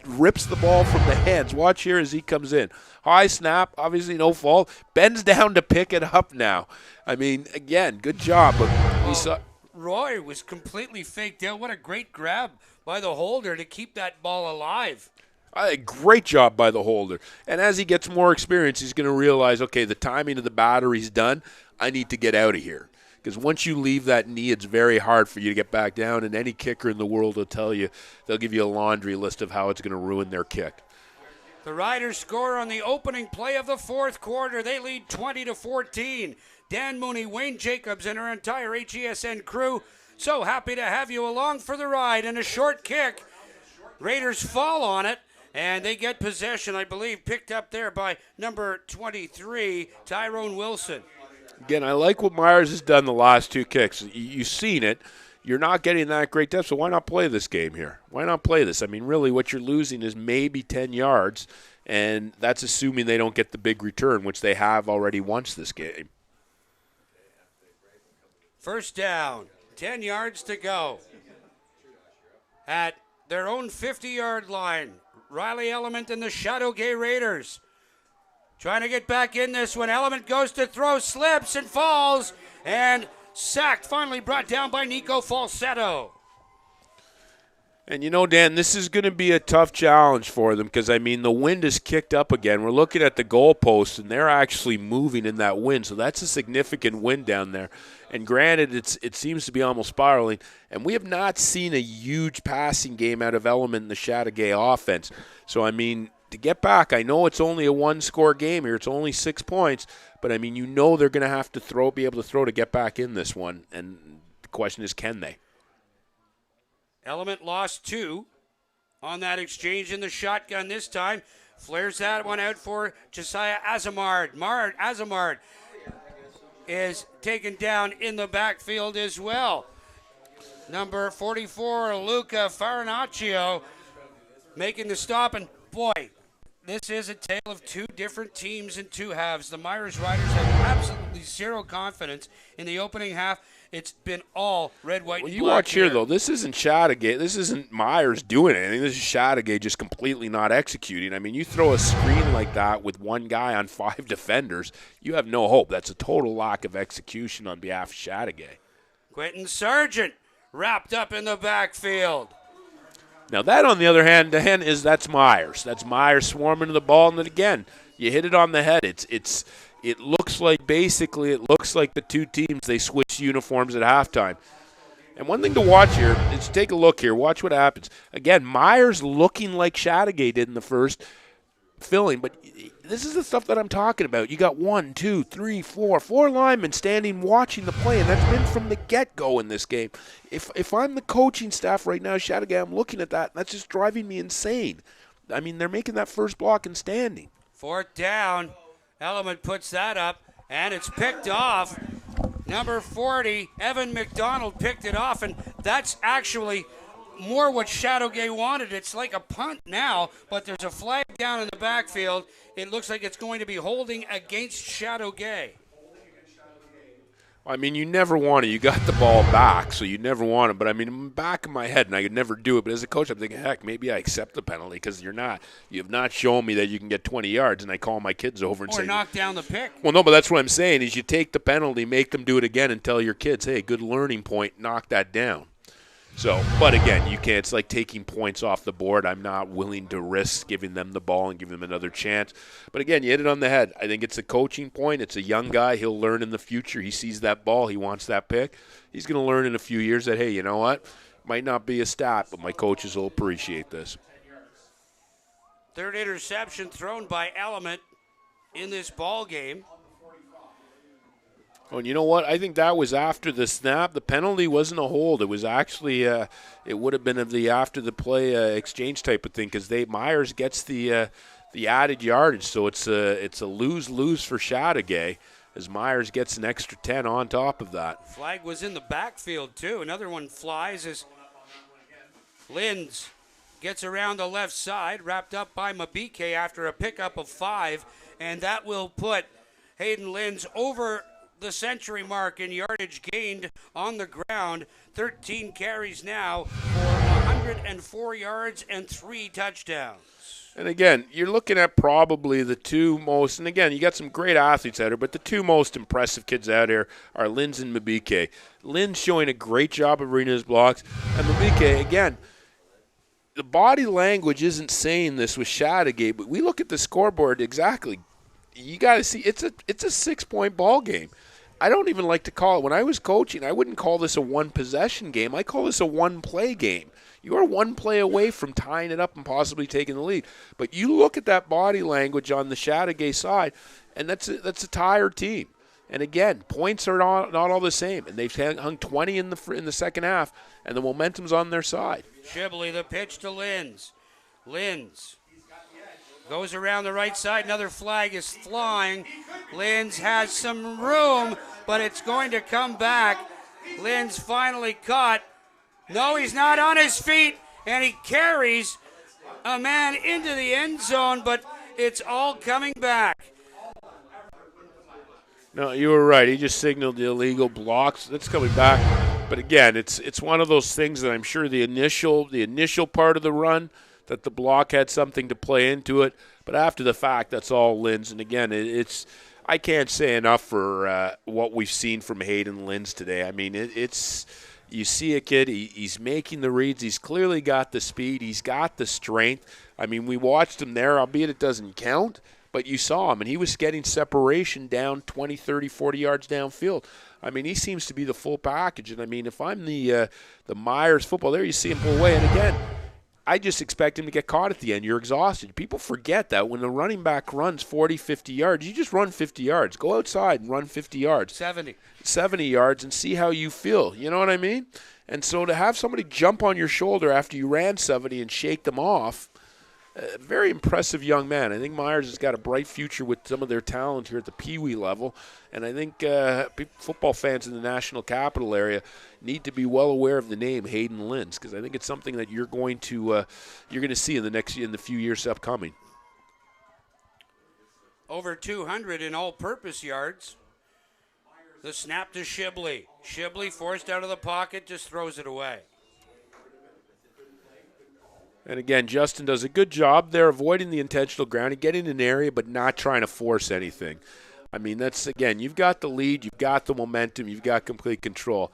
rips the ball from the hands. Watch here as he comes in. High snap, obviously no fault. Bends down to pick it up now. I mean, again, good job. But we saw Roy was completely faked out. What a great grab by the holder to keep that ball alive. A great job by the holder. And as he gets more experience, he's going to realize, okay, the timing of the battery's done. I need to get out of here. Because once you leave that knee, it's very hard for you to get back down. And any kicker in the world will tell you, they'll give you a laundry list of how it's going to ruin their kick. The Riders score on the opening play of the fourth quarter. They lead 20-14. Dan Mooney, Wayne Jacobs, and our entire HESN crew, so happy to have you along for the ride. And a short kick. Raiders fall on it, and they get possession, I believe, picked up there by number 23, Tyrone Wilson. Again, I like what Myers has done the last two kicks. You've seen it. You're not getting that great depth, so why not play this game here? Why not play this? I mean, really, what you're losing is maybe 10 yards, and that's assuming they don't get the big return, which they have already once this game. First down, 10 yards to go. At their own 50-yard line, Riley Element and the Chateauguay Raiders trying to get back in this one. Element goes to throw, slips and falls, and sacked, finally brought down by Nico Falsetto. And you know, Dan, this is going to be a tough challenge for them because, I mean, the wind is kicked up again. We're looking at the goalposts, and they're actually moving in that wind, so that's a significant wind down there. And granted, it seems to be almost spiraling, and we have not seen a huge passing game out of Element in the Chateauguay offense. So, I mean, to get back, I know it's only a one-score game here. It's only 6 points, but, I mean, you know they're going to have to be able to throw to get back in this one, and the question is, can they? Element lost 2 on that exchange in the shotgun this time. Flares that one out for Josiah Azamard. Azamard is taken down in the backfield as well. Number 44, Luca Farinaccio, making the stop. And boy, this is a tale of two different teams in two halves. The Myers Riders have absolutely zero confidence in the opening half. It's been all red, white, and black. You watch here, though. This isn't Chateauguay. This isn't Myers doing anything. This is Chateauguay just completely not executing. I mean, you throw a screen like that with one guy on 5 defenders, you have no hope. That's a total lack of execution on behalf of Chateauguay. Quentin Sargent wrapped up in the backfield. Now, that, on the other hand, that's Myers. That's Myers swarming to the ball, and then again, you hit it on the head. It's it looks like the two teams, they switch uniforms at halftime. And one thing to watch here is take a look here. Watch what happens. Again, Myers looking like Chateauguay did in the first, filling. But this is the stuff that I'm talking about. You got 1, 2, 3, 4 linemen standing watching the play, and that's been from the get-go in this game. If I'm the coaching staff right now, Chateauguay, I'm looking at that, and that's just driving me insane. I mean, they're making that first block and standing. 4th down. Element puts that up, and it's picked off. Number 40, Evan McDonald picked it off, and that's actually more what Chateauguay wanted. It's like a punt now, but there's a flag down in the backfield. It looks like it's going to be holding against Chateauguay. I mean, you never want it. You got the ball back, so you never want it. But, I mean, back in my head, and I could never do it. But as a coach, I'm thinking, heck, maybe I accept the penalty because you have not shown me that you can get 20 yards. And I call my kids over and say. Or knock down the pick. Well, no, but that's what I'm saying is you take the penalty, make them do it again, and tell your kids, hey, good learning point, knock that down. So, but again, you can't. It's like taking points off the board. I'm not willing to risk giving them the ball and giving them another chance. But again, you hit it on the head. I think it's a coaching point. It's a young guy. He'll learn in the future. He sees that ball. He wants that pick. He's going to learn in a few years that, hey, you know what? Might not be a stat, but my coaches will appreciate this. 3rd interception thrown by Element in this ball game. Oh, and you know what? I think that was after the snap. The penalty wasn't a hold. It was actually it would have been of the after the play exchange type of thing because Myers gets the added yardage, so it's a lose for Chateauguay as Myers gets an extra 10 on top of that. Flag was in the backfield too. Another one flies as Linz gets around the left side, wrapped up by Mabike after a pickup of 5, and that will put Hayden Linz over the century mark in yardage gained on the ground. 13 carries now for 104 yards and 3 touchdowns. And again, you're looking at probably the two most, and again, you got some great athletes out here, but the two most impressive kids out here are Linz and Mabike. Linz showing a great job of reading his blocks, and Mabike, again, the body language isn't saying this with Chateauguay, but we look at the scoreboard exactly. You got to see, it's a 6-point ball game. I don't even like to call it. When I was coaching, I wouldn't call this a one-possession game. I call this a one-play game. You are one play away from tying it up and possibly taking the lead. But you look at that body language on the Chateauguay side, and that's a tired team. And again, points are not all the same. And they've hung 20 in the second half, and the momentum's on their side. Shibley, the pitch to Linz. Linz goes around the right side. Another flag is flying. Linz has some room, but it's going to come back. Linz finally caught. No, he's not on his feet, and he carries a man into the end zone, but it's all coming back. No, you were right. He just signaled the illegal blocks. That's coming back. But again, it's one of those things that I'm sure the initial part of the run, that the block had something to play into it. But after the fact, that's all Linz. And again, I can't say enough for what we've seen from Hayden Linz today. I mean, it's you see a kid, he's making the reads. He's clearly got the speed. He's got the strength. I mean, we watched him there, albeit it doesn't count. But you saw him, and he was getting separation down 20, 30, 40 yards downfield. I mean, he seems to be the full package. And, I mean, if I'm the Myers football there, you see him pull away. And, again, I just expect him to get caught at the end. You're exhausted. People forget that when the running back runs 40, 50 yards, you just run 50 yards. Go outside and run 50 yards. 70 yards and see how you feel. You know what I mean? And so to have somebody jump on your shoulder after you ran 70 and shake them off, very impressive young man. I think Myers has got a bright future with some of their talent here at the Peewee level. And I think football fans in the National Capital area need to be well aware of the name Hayden Linz, because I think it's something that you're going to see in the few years upcoming. Over 200 in all-purpose yards. The snap to Shibley. Shibley forced out of the pocket, just throws it away. And again, Justin does a good job there avoiding the intentional grounding, getting in an area but not trying to force anything. I mean, that's, again, you've got the lead, you've got the momentum, you've got complete control.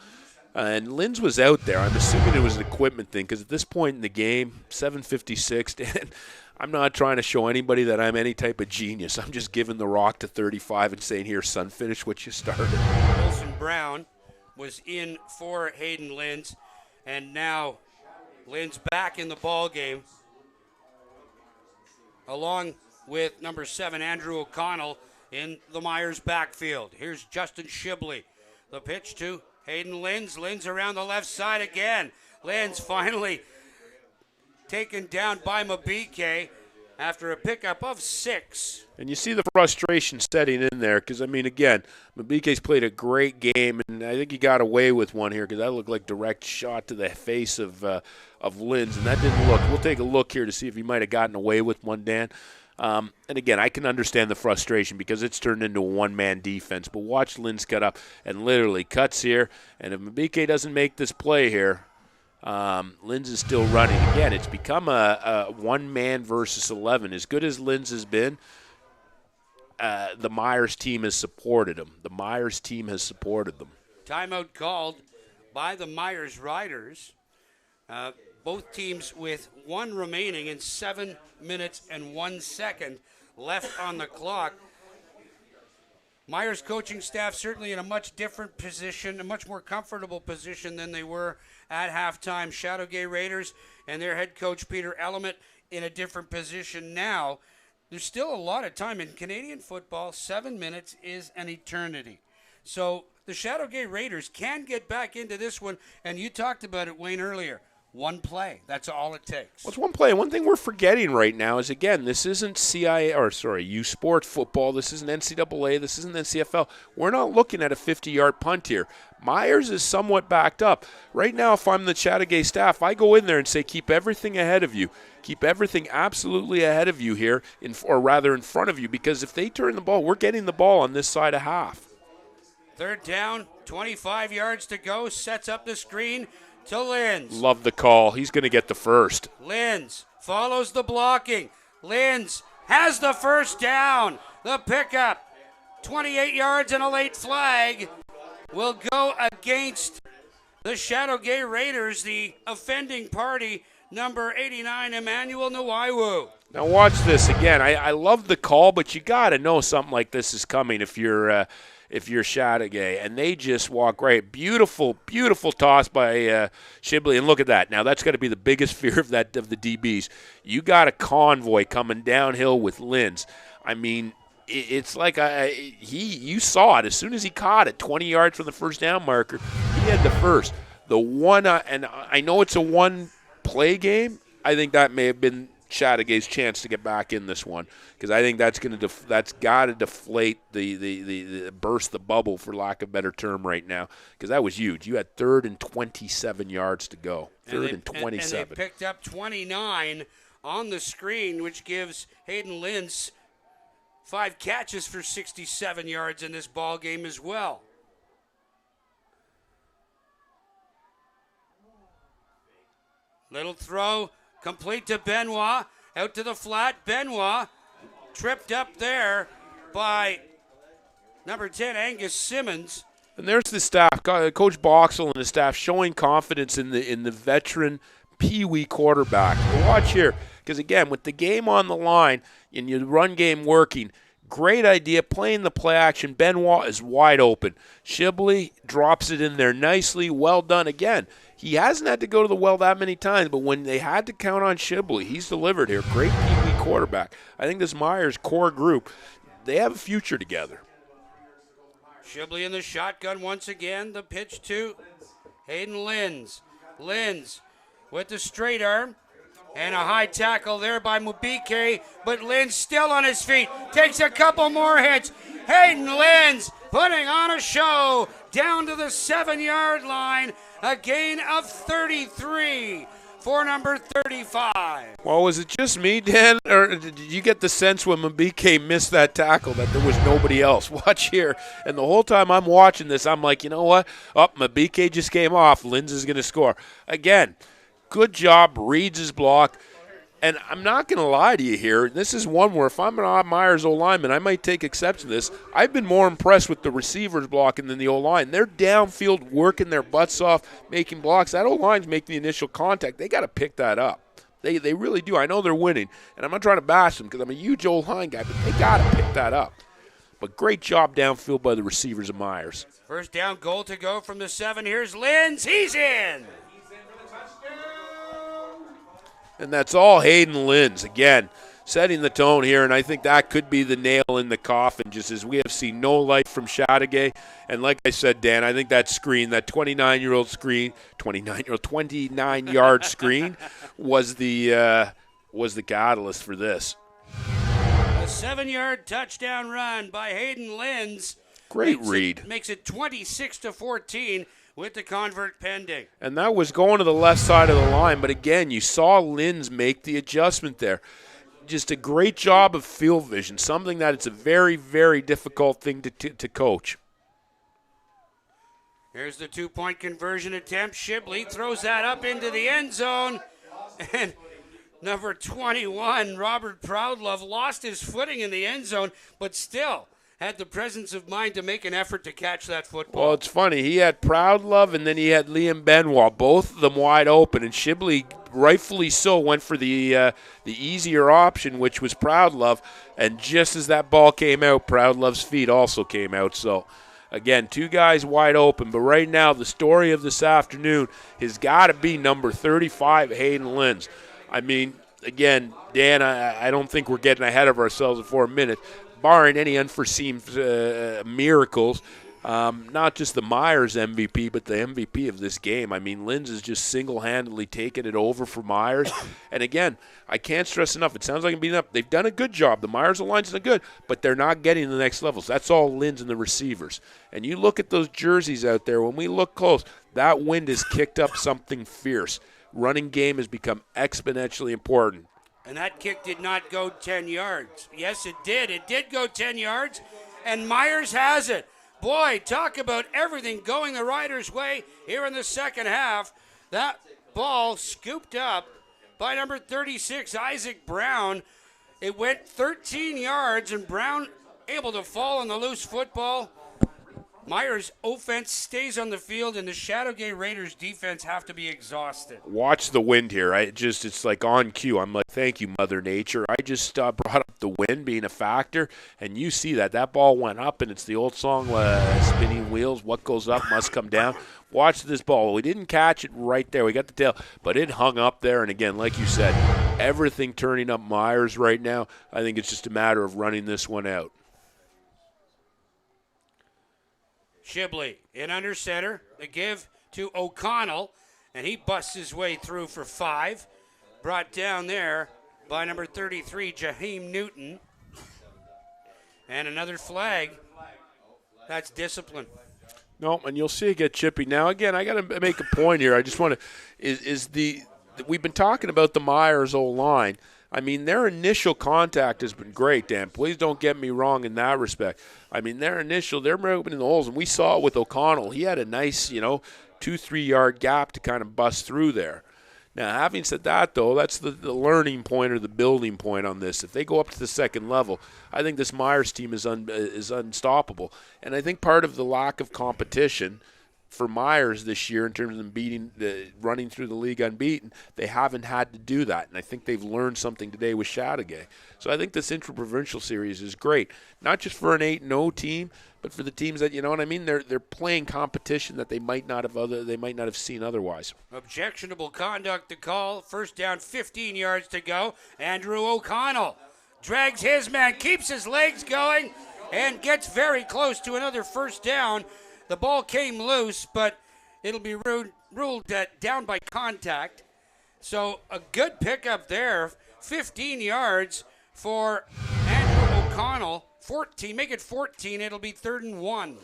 And Linz was out there. I'm assuming it was an equipment thing because at this point in the game, 7:56, Dan, I'm not trying to show anybody that I'm any type of genius. I'm just giving the rock to 35 and saying, here, son, finish what you started. Wilson Brown was in for Hayden Linz, and now Linz back in the ball game, along with number 7, Andrew O'Connell, in the Myers backfield. Here's Justin Shibley. The pitch to Hayden Linz. Linz around the left side again. Linz finally taken down by Mabike after a pickup of 6. And you see the frustration setting in there because, I mean, again, Mabike's played a great game, and I think he got away with one here because that looked like direct shot to the face of Linz, and that didn't look. We'll take a look here to see if he might have gotten away with one, Dan. And again, I can understand the frustration because it's turned into a one-man defense. But watch Linz cut up and literally cuts here. And if Mabike doesn't make this play here, Linz is still running. Again, it's become a one-man versus 11. As good as Linz has been, the Myers team has supported him. The Myers team has supported them. Timeout called by the Myers Riders. Both teams with 1 remaining and 7 minutes and 1 second left on the clock. Myers coaching staff certainly in a much different position, a much more comfortable position than they were at halftime. Chateauguay Raiders and their head coach Peter Element in a different position now. There's still a lot of time in Canadian football. 7 minutes is an eternity. So the Chateauguay Raiders can get back into this one, and you talked about it, Wayne, earlier. 1 play. That's all it takes. Well, it's 1 play. One thing we're forgetting right now is, again, this isn't U Sport football. This isn't NCAA. This isn't NCFL. We're not looking at a 50-yard punt here. Myers is somewhat backed up. Right now, if I'm the Chateauguay staff, I go in there and say, keep everything ahead of you. Keep everything absolutely ahead of you here, or rather in front of you, because if they turn the ball, we're getting the ball on this side of half. 3rd down, 25 yards to go. Sets up the screen to Linz. Love the call. He's going to get the first. Linz follows the blocking. Linz has the first down. The pickup, 28 yards and a late flag, will go against the Chateauguay Raiders, the offending party, number 89, Emmanuel Nwaiwu. Now watch this again. I love the call, but you got to know something like this is coming if you're Chateauguay, and they just walk right. Beautiful, beautiful toss by Shibley, and look at that. Now that's got to be the biggest fear of the DBs. You got a convoy coming downhill with Linz. I mean, it's like you saw it as soon as he caught it, 20 yards from the first down marker. He had the first. The one, and I know it's a one-play game. I think that may have been Chateaugay's chance to get back in this one because I think that's got to deflate the burst the bubble, for lack of a better term, right now, because that was huge. You had 3rd and 27 yards to go. 3rd and 27. And they picked up 29 on the screen, which gives Hayden Linz 5 catches for 67 yards in this ball game as well. Little throw. Complete to Benoit, out to the flat. Benoit tripped up there by number 10, Angus Simmons. And there's the staff, Coach Boxall and the staff showing confidence in the veteran Peewee quarterback. But watch here, because again, with the game on the line and your run game working, great idea, playing the play action. Benoit is wide open. Shibley drops it in there nicely. Well done again. He hasn't had to go to the well that many times, but when they had to count on Shibley, he's delivered here. Great Peewee quarterback. I think this Myers core group, they have a future together. Shibley in the shotgun once again. The pitch to Hayden Linz. Linz with the straight arm. And a high tackle there by Mabike, but Linz still on his feet. Takes a couple more hits. Hayden Linz putting on a show down to the 7-yard line. A gain of 33 for number 35. Well, was it just me, Dan, or did you get the sense when Mabike missed that tackle that there was nobody else? Watch here. And the whole time I'm watching this, I'm like, you know what? Mabike just came off. Linz is going to score. Again, good job, reads his block. And I'm not going to lie to you here. This is one where if I'm an Myers O-lineman, I might take exception to this. I've been more impressed with the receivers blocking than the O-line. They're downfield working their butts off, making blocks. That O-line's making the initial contact. They got to pick that up. They really do. I know they're winning, and I'm not trying to bash them because I'm a huge O-line guy, but they got to pick that up. But great job downfield by the receivers of Myers. First down, goal to go from the 7. Here's Linz. He's in. And that's all Hayden Linz. Again, setting the tone here, and I think that could be the nail in the coffin, just as we have seen no light from Chateauguay. And like I said, Dan, I think that screen, that 29-yard screen, was the catalyst for this. A 7-yard touchdown run by Hayden Linz. Great read. Makes it 26-14 with the convert pending. And that was going to the left side of the line, but again, you saw Linz make the adjustment there. Just a great job of field vision, something that it's a very, very difficult thing to coach. Here's the 2-point conversion attempt. Shibley throws that up into the end zone. And number 21, Robert Proudlove, lost his footing in the end zone, but still had the presence of mind to make an effort to catch that football. Well, it's funny. He had Proudlove, and then he had Liam Benoit, both of them wide open. And Shibley, rightfully so, went for the easier option, which was Proudlove. And just as that ball came out, Proudlove's feet also came out. So, again, 2 guys wide open. But right now, the story of this afternoon has got to be number 35, Hayden Linz. I mean, again, Dan, I don't think we're getting ahead of ourselves for a minute. Barring any unforeseen miracles, not just the Myers MVP, but the MVP of this game. I mean, Linz is just single-handedly taking it over for Myers. And again, I can't stress enough, it sounds like I'm beating up. They've done a good job. The Myers Alliance is good, but they're not getting to the next levels. That's all Linz and the receivers. And you look at those jerseys out there, when we look close, that wind has kicked up something fierce. Running game has become exponentially important. And that kick did not go 10 yards. Yes, it did. It did go 10 yards, and Myers has it. Boy, talk about everything going the Riders' way here in the second half. That ball scooped up by number 36, Isaac Brown. It went 13 yards, and Brown able to fall on the loose football. Myers' offense stays on the field, and the Chateauguay Raiders' defense have to be exhausted. Watch the wind here. It's like on cue. I'm like, thank you, Mother Nature. I just brought up the wind being a factor, and you see that. That ball went up, and it's the old song, spinning wheels, what goes up must come down. Watch this ball. We didn't catch it right there. We got the tail, but it hung up there, and again, like you said, everything turning up Myers right now. I think it's just a matter of running this one out. Shibley in under center. The give to O'Connell, and he busts his way through for 5. Brought down there by number 33, Jaheim Newton. And another flag. That's discipline. No, and you'll see it get chippy. Now, again, I got to make a point here. I just want to we've been talking about the Myers O-line. I mean, their initial contact has been great, Dan. Please don't get me wrong in that respect. I mean, they're opening the holes, and we saw it with O'Connell. He had a nice, 2-3 yard gap to kind of bust through there. Now, having said that, though, that's the learning point or the building point on this. If they go up to the second level, I think this Myers team is unstoppable. And I think part of the lack of competition for Myers this year in terms of them running through the league unbeaten, they haven't had to do that. And I think they've learned something today with Chateauguay. So I think this Inter-Provincial series is great, not just for an 8-0 team, but for the teams that, they're playing competition that they might not have seen otherwise. Objectionable conduct to call. First down, 15 yards to go. Andrew O'Connell drags his man, keeps his legs going, and gets very close to another first down. The ball came loose, but it'll be ruled down by contact. So a good pickup there. 15 yards for Andrew O'Connell. 14. Make it 14. It'll be 3rd and 1.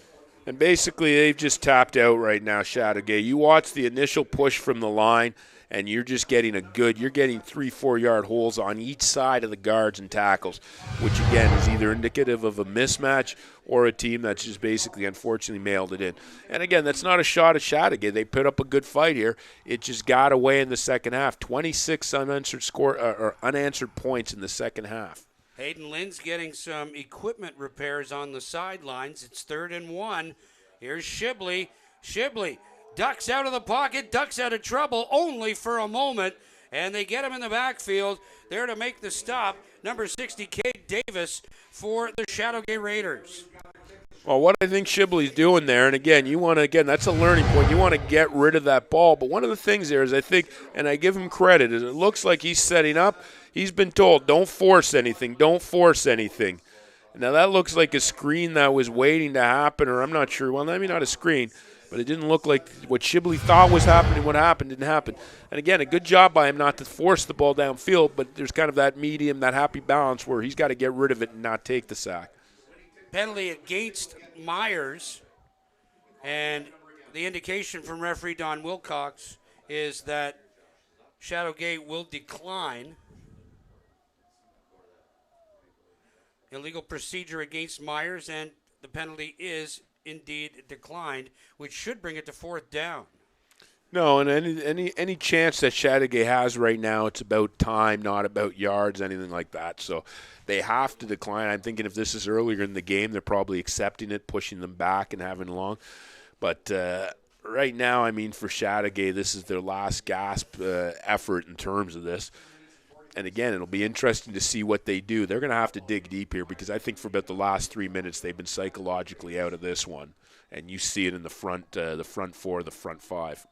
And basically, they've just tapped out right now, Chateauguay. You watch the initial push from the line, and you're just getting you're getting 3-4 yard holes on each side of the guards and tackles, which again is either indicative of a mismatch or a team that's just basically unfortunately mailed it in. And again, that's not a shot at Chateauguay. They put up a good fight here. It just got away in the second half. 26 unanswered points in the second half. Hayden Lynn's getting some equipment repairs on the sidelines. It's 3rd and 1. Here's Shibley. Shibley ducks out of the pocket, ducks out of trouble only for a moment, and they get him in the backfield. There to make the stop, number 60, Cade Davis for the Chateauguay Raiders. Well, what I think Shibley's doing there, and again, that's a learning point. You want to get rid of that ball. But one of the things there is I think, and I give him credit, is it looks like he's setting up. He's been told, don't force anything, don't force anything. Now, that looks like a screen that was waiting to happen, or I'm not sure. Well, maybe not a screen, but it didn't look like what Shibley thought was happening. What happened didn't happen. And again, a good job by him not to force the ball downfield, but there's kind of that medium, that happy balance where he's got to get rid of it and not take the sack. Penalty against Myers, and the indication from referee Don Wilcox is that Chateauguay will decline. Illegal procedure against Myers, and the penalty is indeed declined, which should bring it to 4th down. No, and any chance that Chateauguay has right now, it's about time, not about yards, anything like that. So they have to decline. I'm thinking if this is earlier in the game, they're probably accepting it, pushing them back and having long. But right now, I mean, for Chateauguay, this is their last gasp effort in terms of this. And again, it'll be interesting to see what they do. They're going to have to dig deep here because I think for about the last 3 minutes they've been psychologically out of this one. And you see it in the front four, the front five.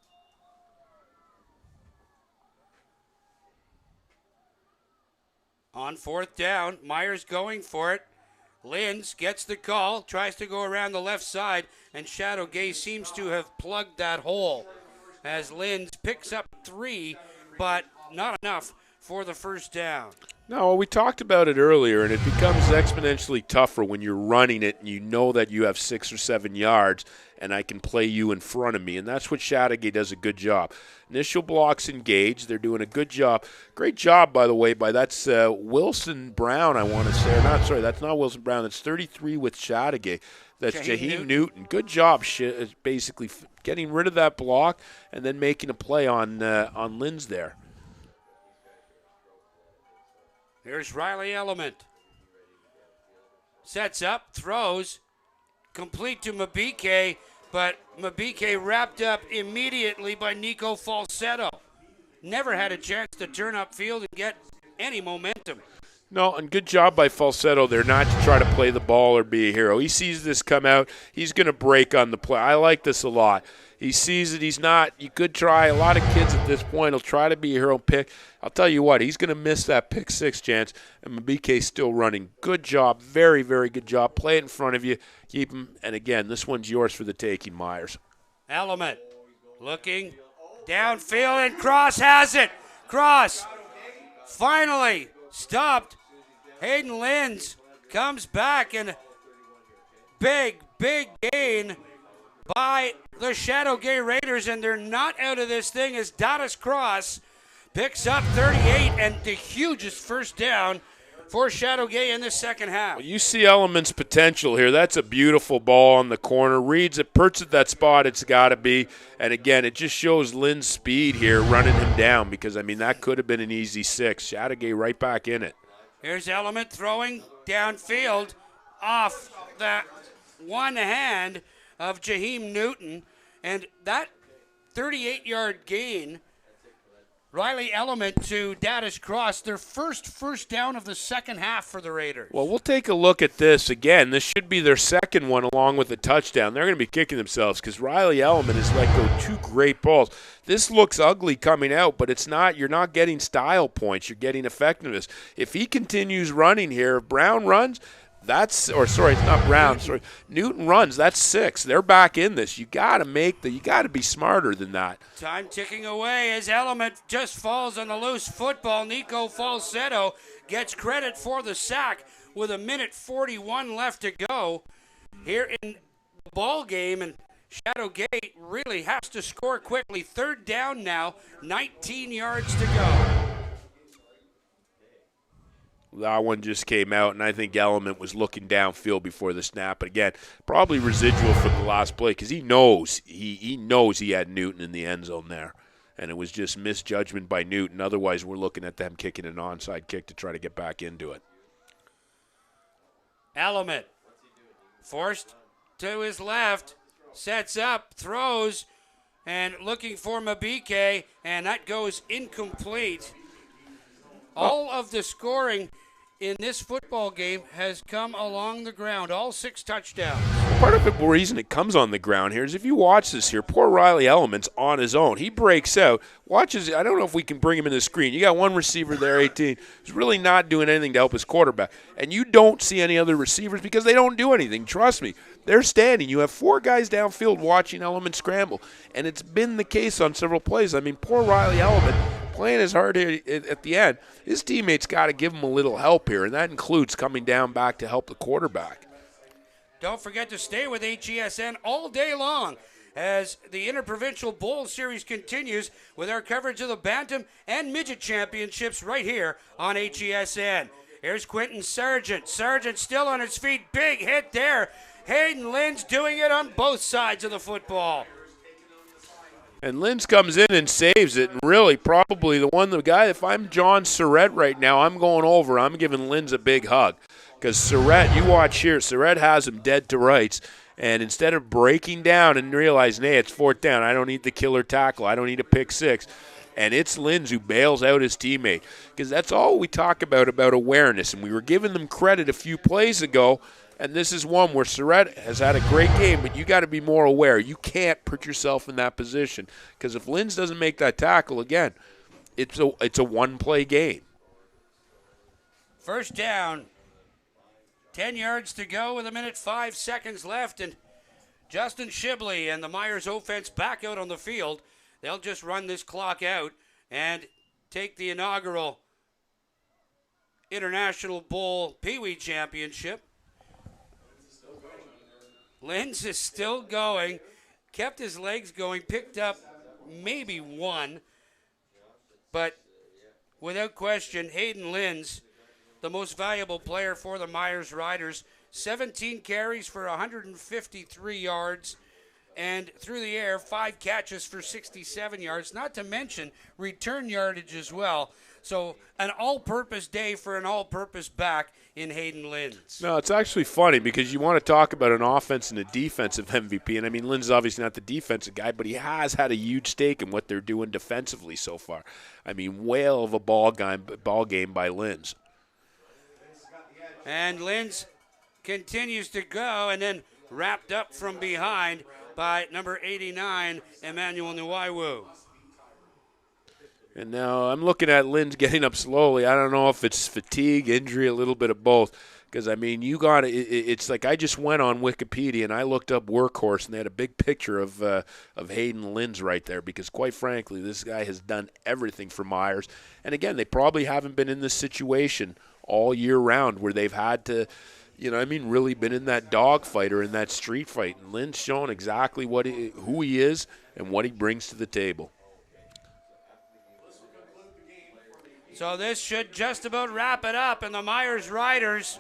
On 4th down, Myers going for it. Linz gets the call, tries to go around the left side, and Chateauguay seems to have plugged that hole as Linz picks up 3, but not enough for the 1st down. No, we talked about it earlier, and it becomes exponentially tougher when you're running it and you know that you have 6 or 7 yards and I can play you in front of me, and that's what Chateauguay does a good job. Initial blocks engaged. They're doing a good job. Great job, by the way, that's Wilson Brown, I want to say. That's not Wilson Brown. That's 33 with Chateauguay. That's Jaheim Newton. Good job, basically getting rid of that block and then making a play on Linz there. Here's Riley Element. Sets up, throws, complete to Mabike, but Mabike wrapped up immediately by Nico Falsetto. Never had a chance to turn upfield and get any momentum. No, and good job by Falsetto there not to try to play the ball or be a hero. He sees this come out. He's going to break on the play. I like this a lot. He sees it. He's not. You could try. A lot of kids at this point will try to be a hero pick. I'll tell you what, he's going to miss that pick 6 chance, and Mabike's still running. Good job. Very, very good job. Play it in front of you. Keep him. And, again, this one's yours for the taking, Myers. Element looking downfield, and Cross has it. Cross finally stopped. Hayden Linz comes back, and big gain by the Chateauguay Raiders, and they're not out of this thing as Dottis Cross picks up 38 and the hugest 1st down for Chateauguay in the second half. Well, you see Element's potential here. That's a beautiful ball on the corner. Reads it, perts at that spot it's got to be. And, again, it just shows Lynn's speed here running him down because, I mean, that could have been an easy 6. Chateauguay right back in it. Here's Element throwing downfield off the one hand of Jaheim Newton. And that 38-yard gain, Riley Element to Dottis Cross, their first down of the second half for the Raiders. Well, we'll take a look at this again. This should be their second one along with a touchdown. They're going to be kicking themselves because Riley Element has let go 2 great balls. This looks ugly coming out, but it's not. You're not getting style points. You're getting effectiveness. If he continues running here, if Brown runs, it's not Brown. Newton runs. That's 6. They're back in this. You got to be smarter than that. Time ticking away as Element just falls on the loose football. Nico Falsetto gets credit for the sack with 1:41 left to go here in ball game, and Chateauguay really has to score quickly. 3rd down now, 19 yards to go. That one just came out, and I think Element was looking downfield before the snap. But again, probably residual from the last play because he knows he had Newton in the end zone there, and it was just misjudgment by Newton. Otherwise, we're looking at them kicking an onside kick to try to get back into it. Element forced to his left, sets up, throws, and looking for Mabike, and that goes incomplete. All of the scoring in this football game has come along the ground, all 6 touchdowns. Part of the reason it comes on the ground here is if you watch this here, poor Riley Element's on his own. He breaks out, watches. I don't know if we can bring him in the screen. You got one receiver there, 18, who's really not doing anything to help his quarterback. And you don't see any other receivers because they don't do anything. Trust me. They're standing. You have 4 guys downfield watching Element scramble. And it's been the case on several plays. I mean, poor Riley Element playing his hard here at the end. His teammates got to give him a little help here, and that includes coming down back to help the quarterback. Don't forget to stay with HESN all day long as the Inter-Provincial Bowl Series continues with our coverage of the Bantam and Midget Championships right here on HESN. Here's Quentin Sargent. Sargent still on his feet. Big hit there. Hayden Lynn's doing it on both sides of the football. And Linz comes in and saves it, and really probably the guy, if I'm John Surrett right now, I'm going over. I'm giving Linz a big hug. Because Surrett, you watch here, Surrett has him dead to rights. And instead of breaking down and realizing, hey, it's 4th down, I don't need the killer tackle, I don't need a pick 6. And it's Linz who bails out his teammate. Because that's all we talk about awareness. And we were giving them credit a few plays ago. And this is one where Surrett has had a great game, but you got to be more aware. You can't put yourself in that position because if Linz doesn't make that tackle again, it's a one-play game. 1st down, 10 yards to go with 1:05 seconds left, and Justin Shibley and the Myers offense back out on the field. They'll just run this clock out and take the inaugural International Bowl Peewee Championship. Linz is still going, kept his legs going, picked up maybe 1, but without question, Hayden Linz, the most valuable player for the Myers Riders, 17 carries for 153 yards, and through the air, 5 catches for 67 yards, not to mention return yardage as well. So an all-purpose day for an all-purpose back in Hayden Linz. No, it's actually funny because you want to talk about an offense and a defensive MVP. And, I mean, Linz is obviously not the defensive guy, but he has had a huge stake in what they're doing defensively so far. I mean, whale of a ball game by Linz. And Linz continues to go and then wrapped up from behind by number 89, Emmanuel Nuwaiwu. And now I'm looking at Linz getting up slowly. I don't know if it's fatigue, injury, a little bit of both. Because, I mean, you got it's like I just went on Wikipedia and I looked up Workhorse and they had a big picture of Hayden Linz right there. Because, quite frankly, this guy has done everything for Myers. And, again, they probably haven't been in this situation all year round where they've had to, really been in that dogfight or in that street fight. And Linz shown exactly who he is and what he brings to the table. So this should just about wrap it up, and the Myers Riders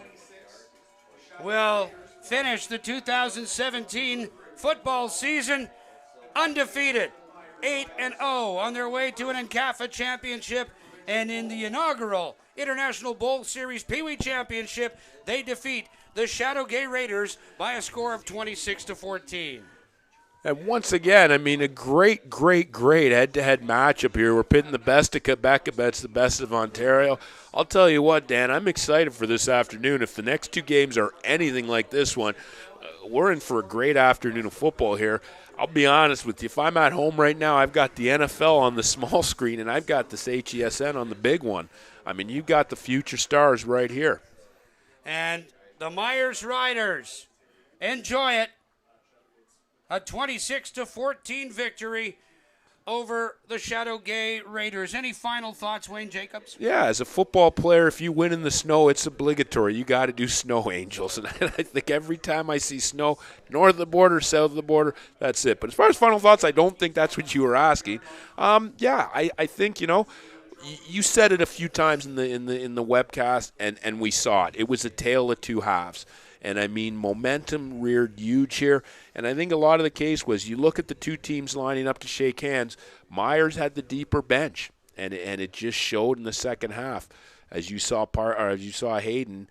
will finish the 2017 football season undefeated, 8-0 on their way to an NCAFA championship, and in the inaugural International Bowl Series Peewee Championship, they defeat the Chateauguay Raiders by a score of 26-14. And once again, I mean, a great head-to-head matchup here. We're pitting the best of Quebec against the best of Ontario. I'll tell you what, Dan, I'm excited for this afternoon. If the next 2 games are anything like this one, we're in for a great afternoon of football here. I'll be honest with you. If I'm at home right now, I've got the NFL on the small screen, and I've got this HESN on the big one. I mean, you've got the future stars right here. And the Myers Riders, enjoy it. A 26-14 victory over the Chateauguay Raiders. Any final thoughts, Wayne Jacobs? Yeah, as a football player, if you win in the snow, it's obligatory. You got to do snow angels. And I think every time I see snow, north of the border, south of the border, that's it. But as far as final thoughts, I don't think that's what you were asking. I think, you said it a few times in the webcast, and we saw it. It was a tale of two halves. And, I mean, momentum reared huge here. And I think a lot of the case was you look at the two teams lining up to shake hands, Myers had the deeper bench, and it just showed in the second half. As you saw Hayden,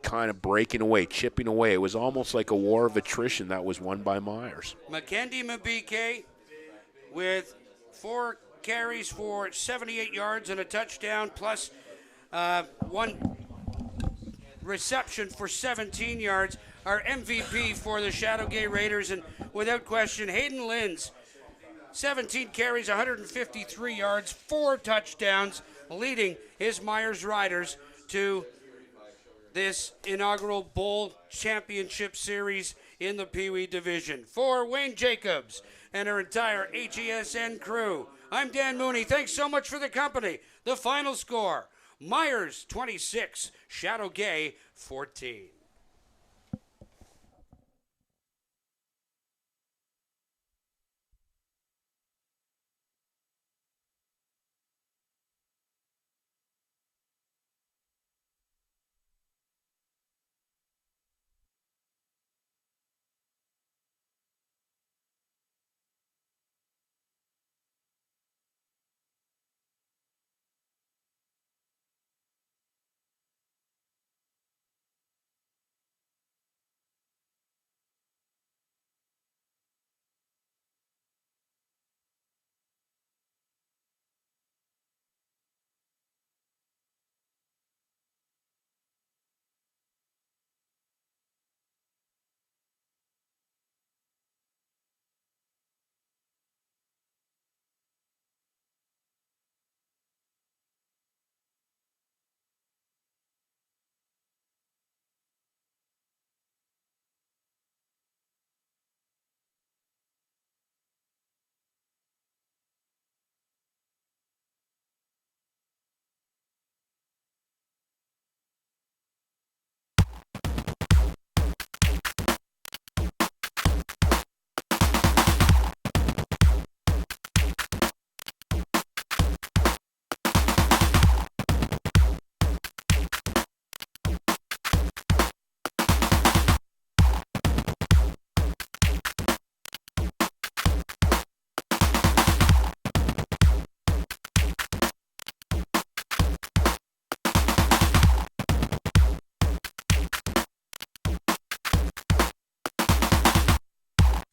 kind of breaking away, chipping away. It was almost like a war of attrition that was won by Myers. Mackenzie Mabike with 4 carries for 78 yards and a touchdown, plus 1 reception for 17 yards. Our MVP for the Chateauguay Raiders, and without question, Hayden Linz, 17 carries, 153 yards, 4 touchdowns, leading his Myers Riders to this inaugural Bowl Championship Series in the Peewee Division. For Wayne Jacobs and our entire HESN crew, I'm Dan Mooney. Thanks so much for the company. The final score, Myers 26, Chateauguay 14.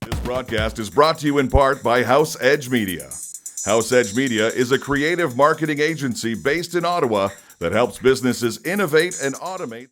This broadcast is brought to you in part by House Edge Media. House Edge Media is a creative marketing agency based in Ottawa that helps businesses innovate and automate.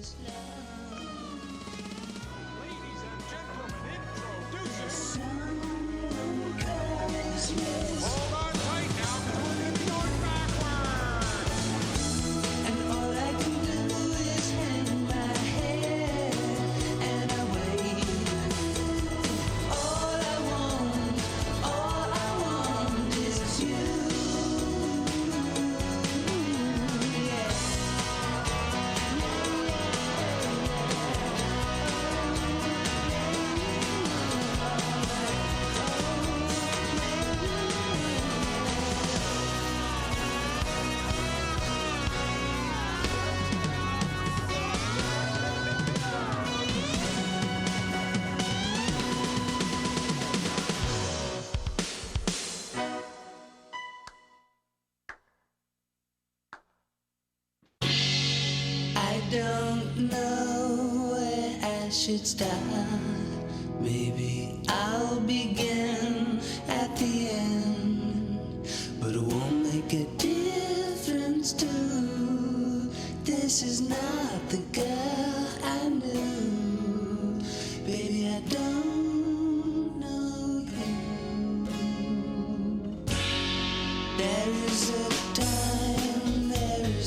Ladies and gentlemen, introducing. Hold on tight now, because we're going to be going backwards. And all I can do is hang my head and I wait. All I want is you. Yeah. I don't know where I should start. Maybe I'll begin at the end, but it won't make a difference too. This is not the girl I knew. Baby, I don't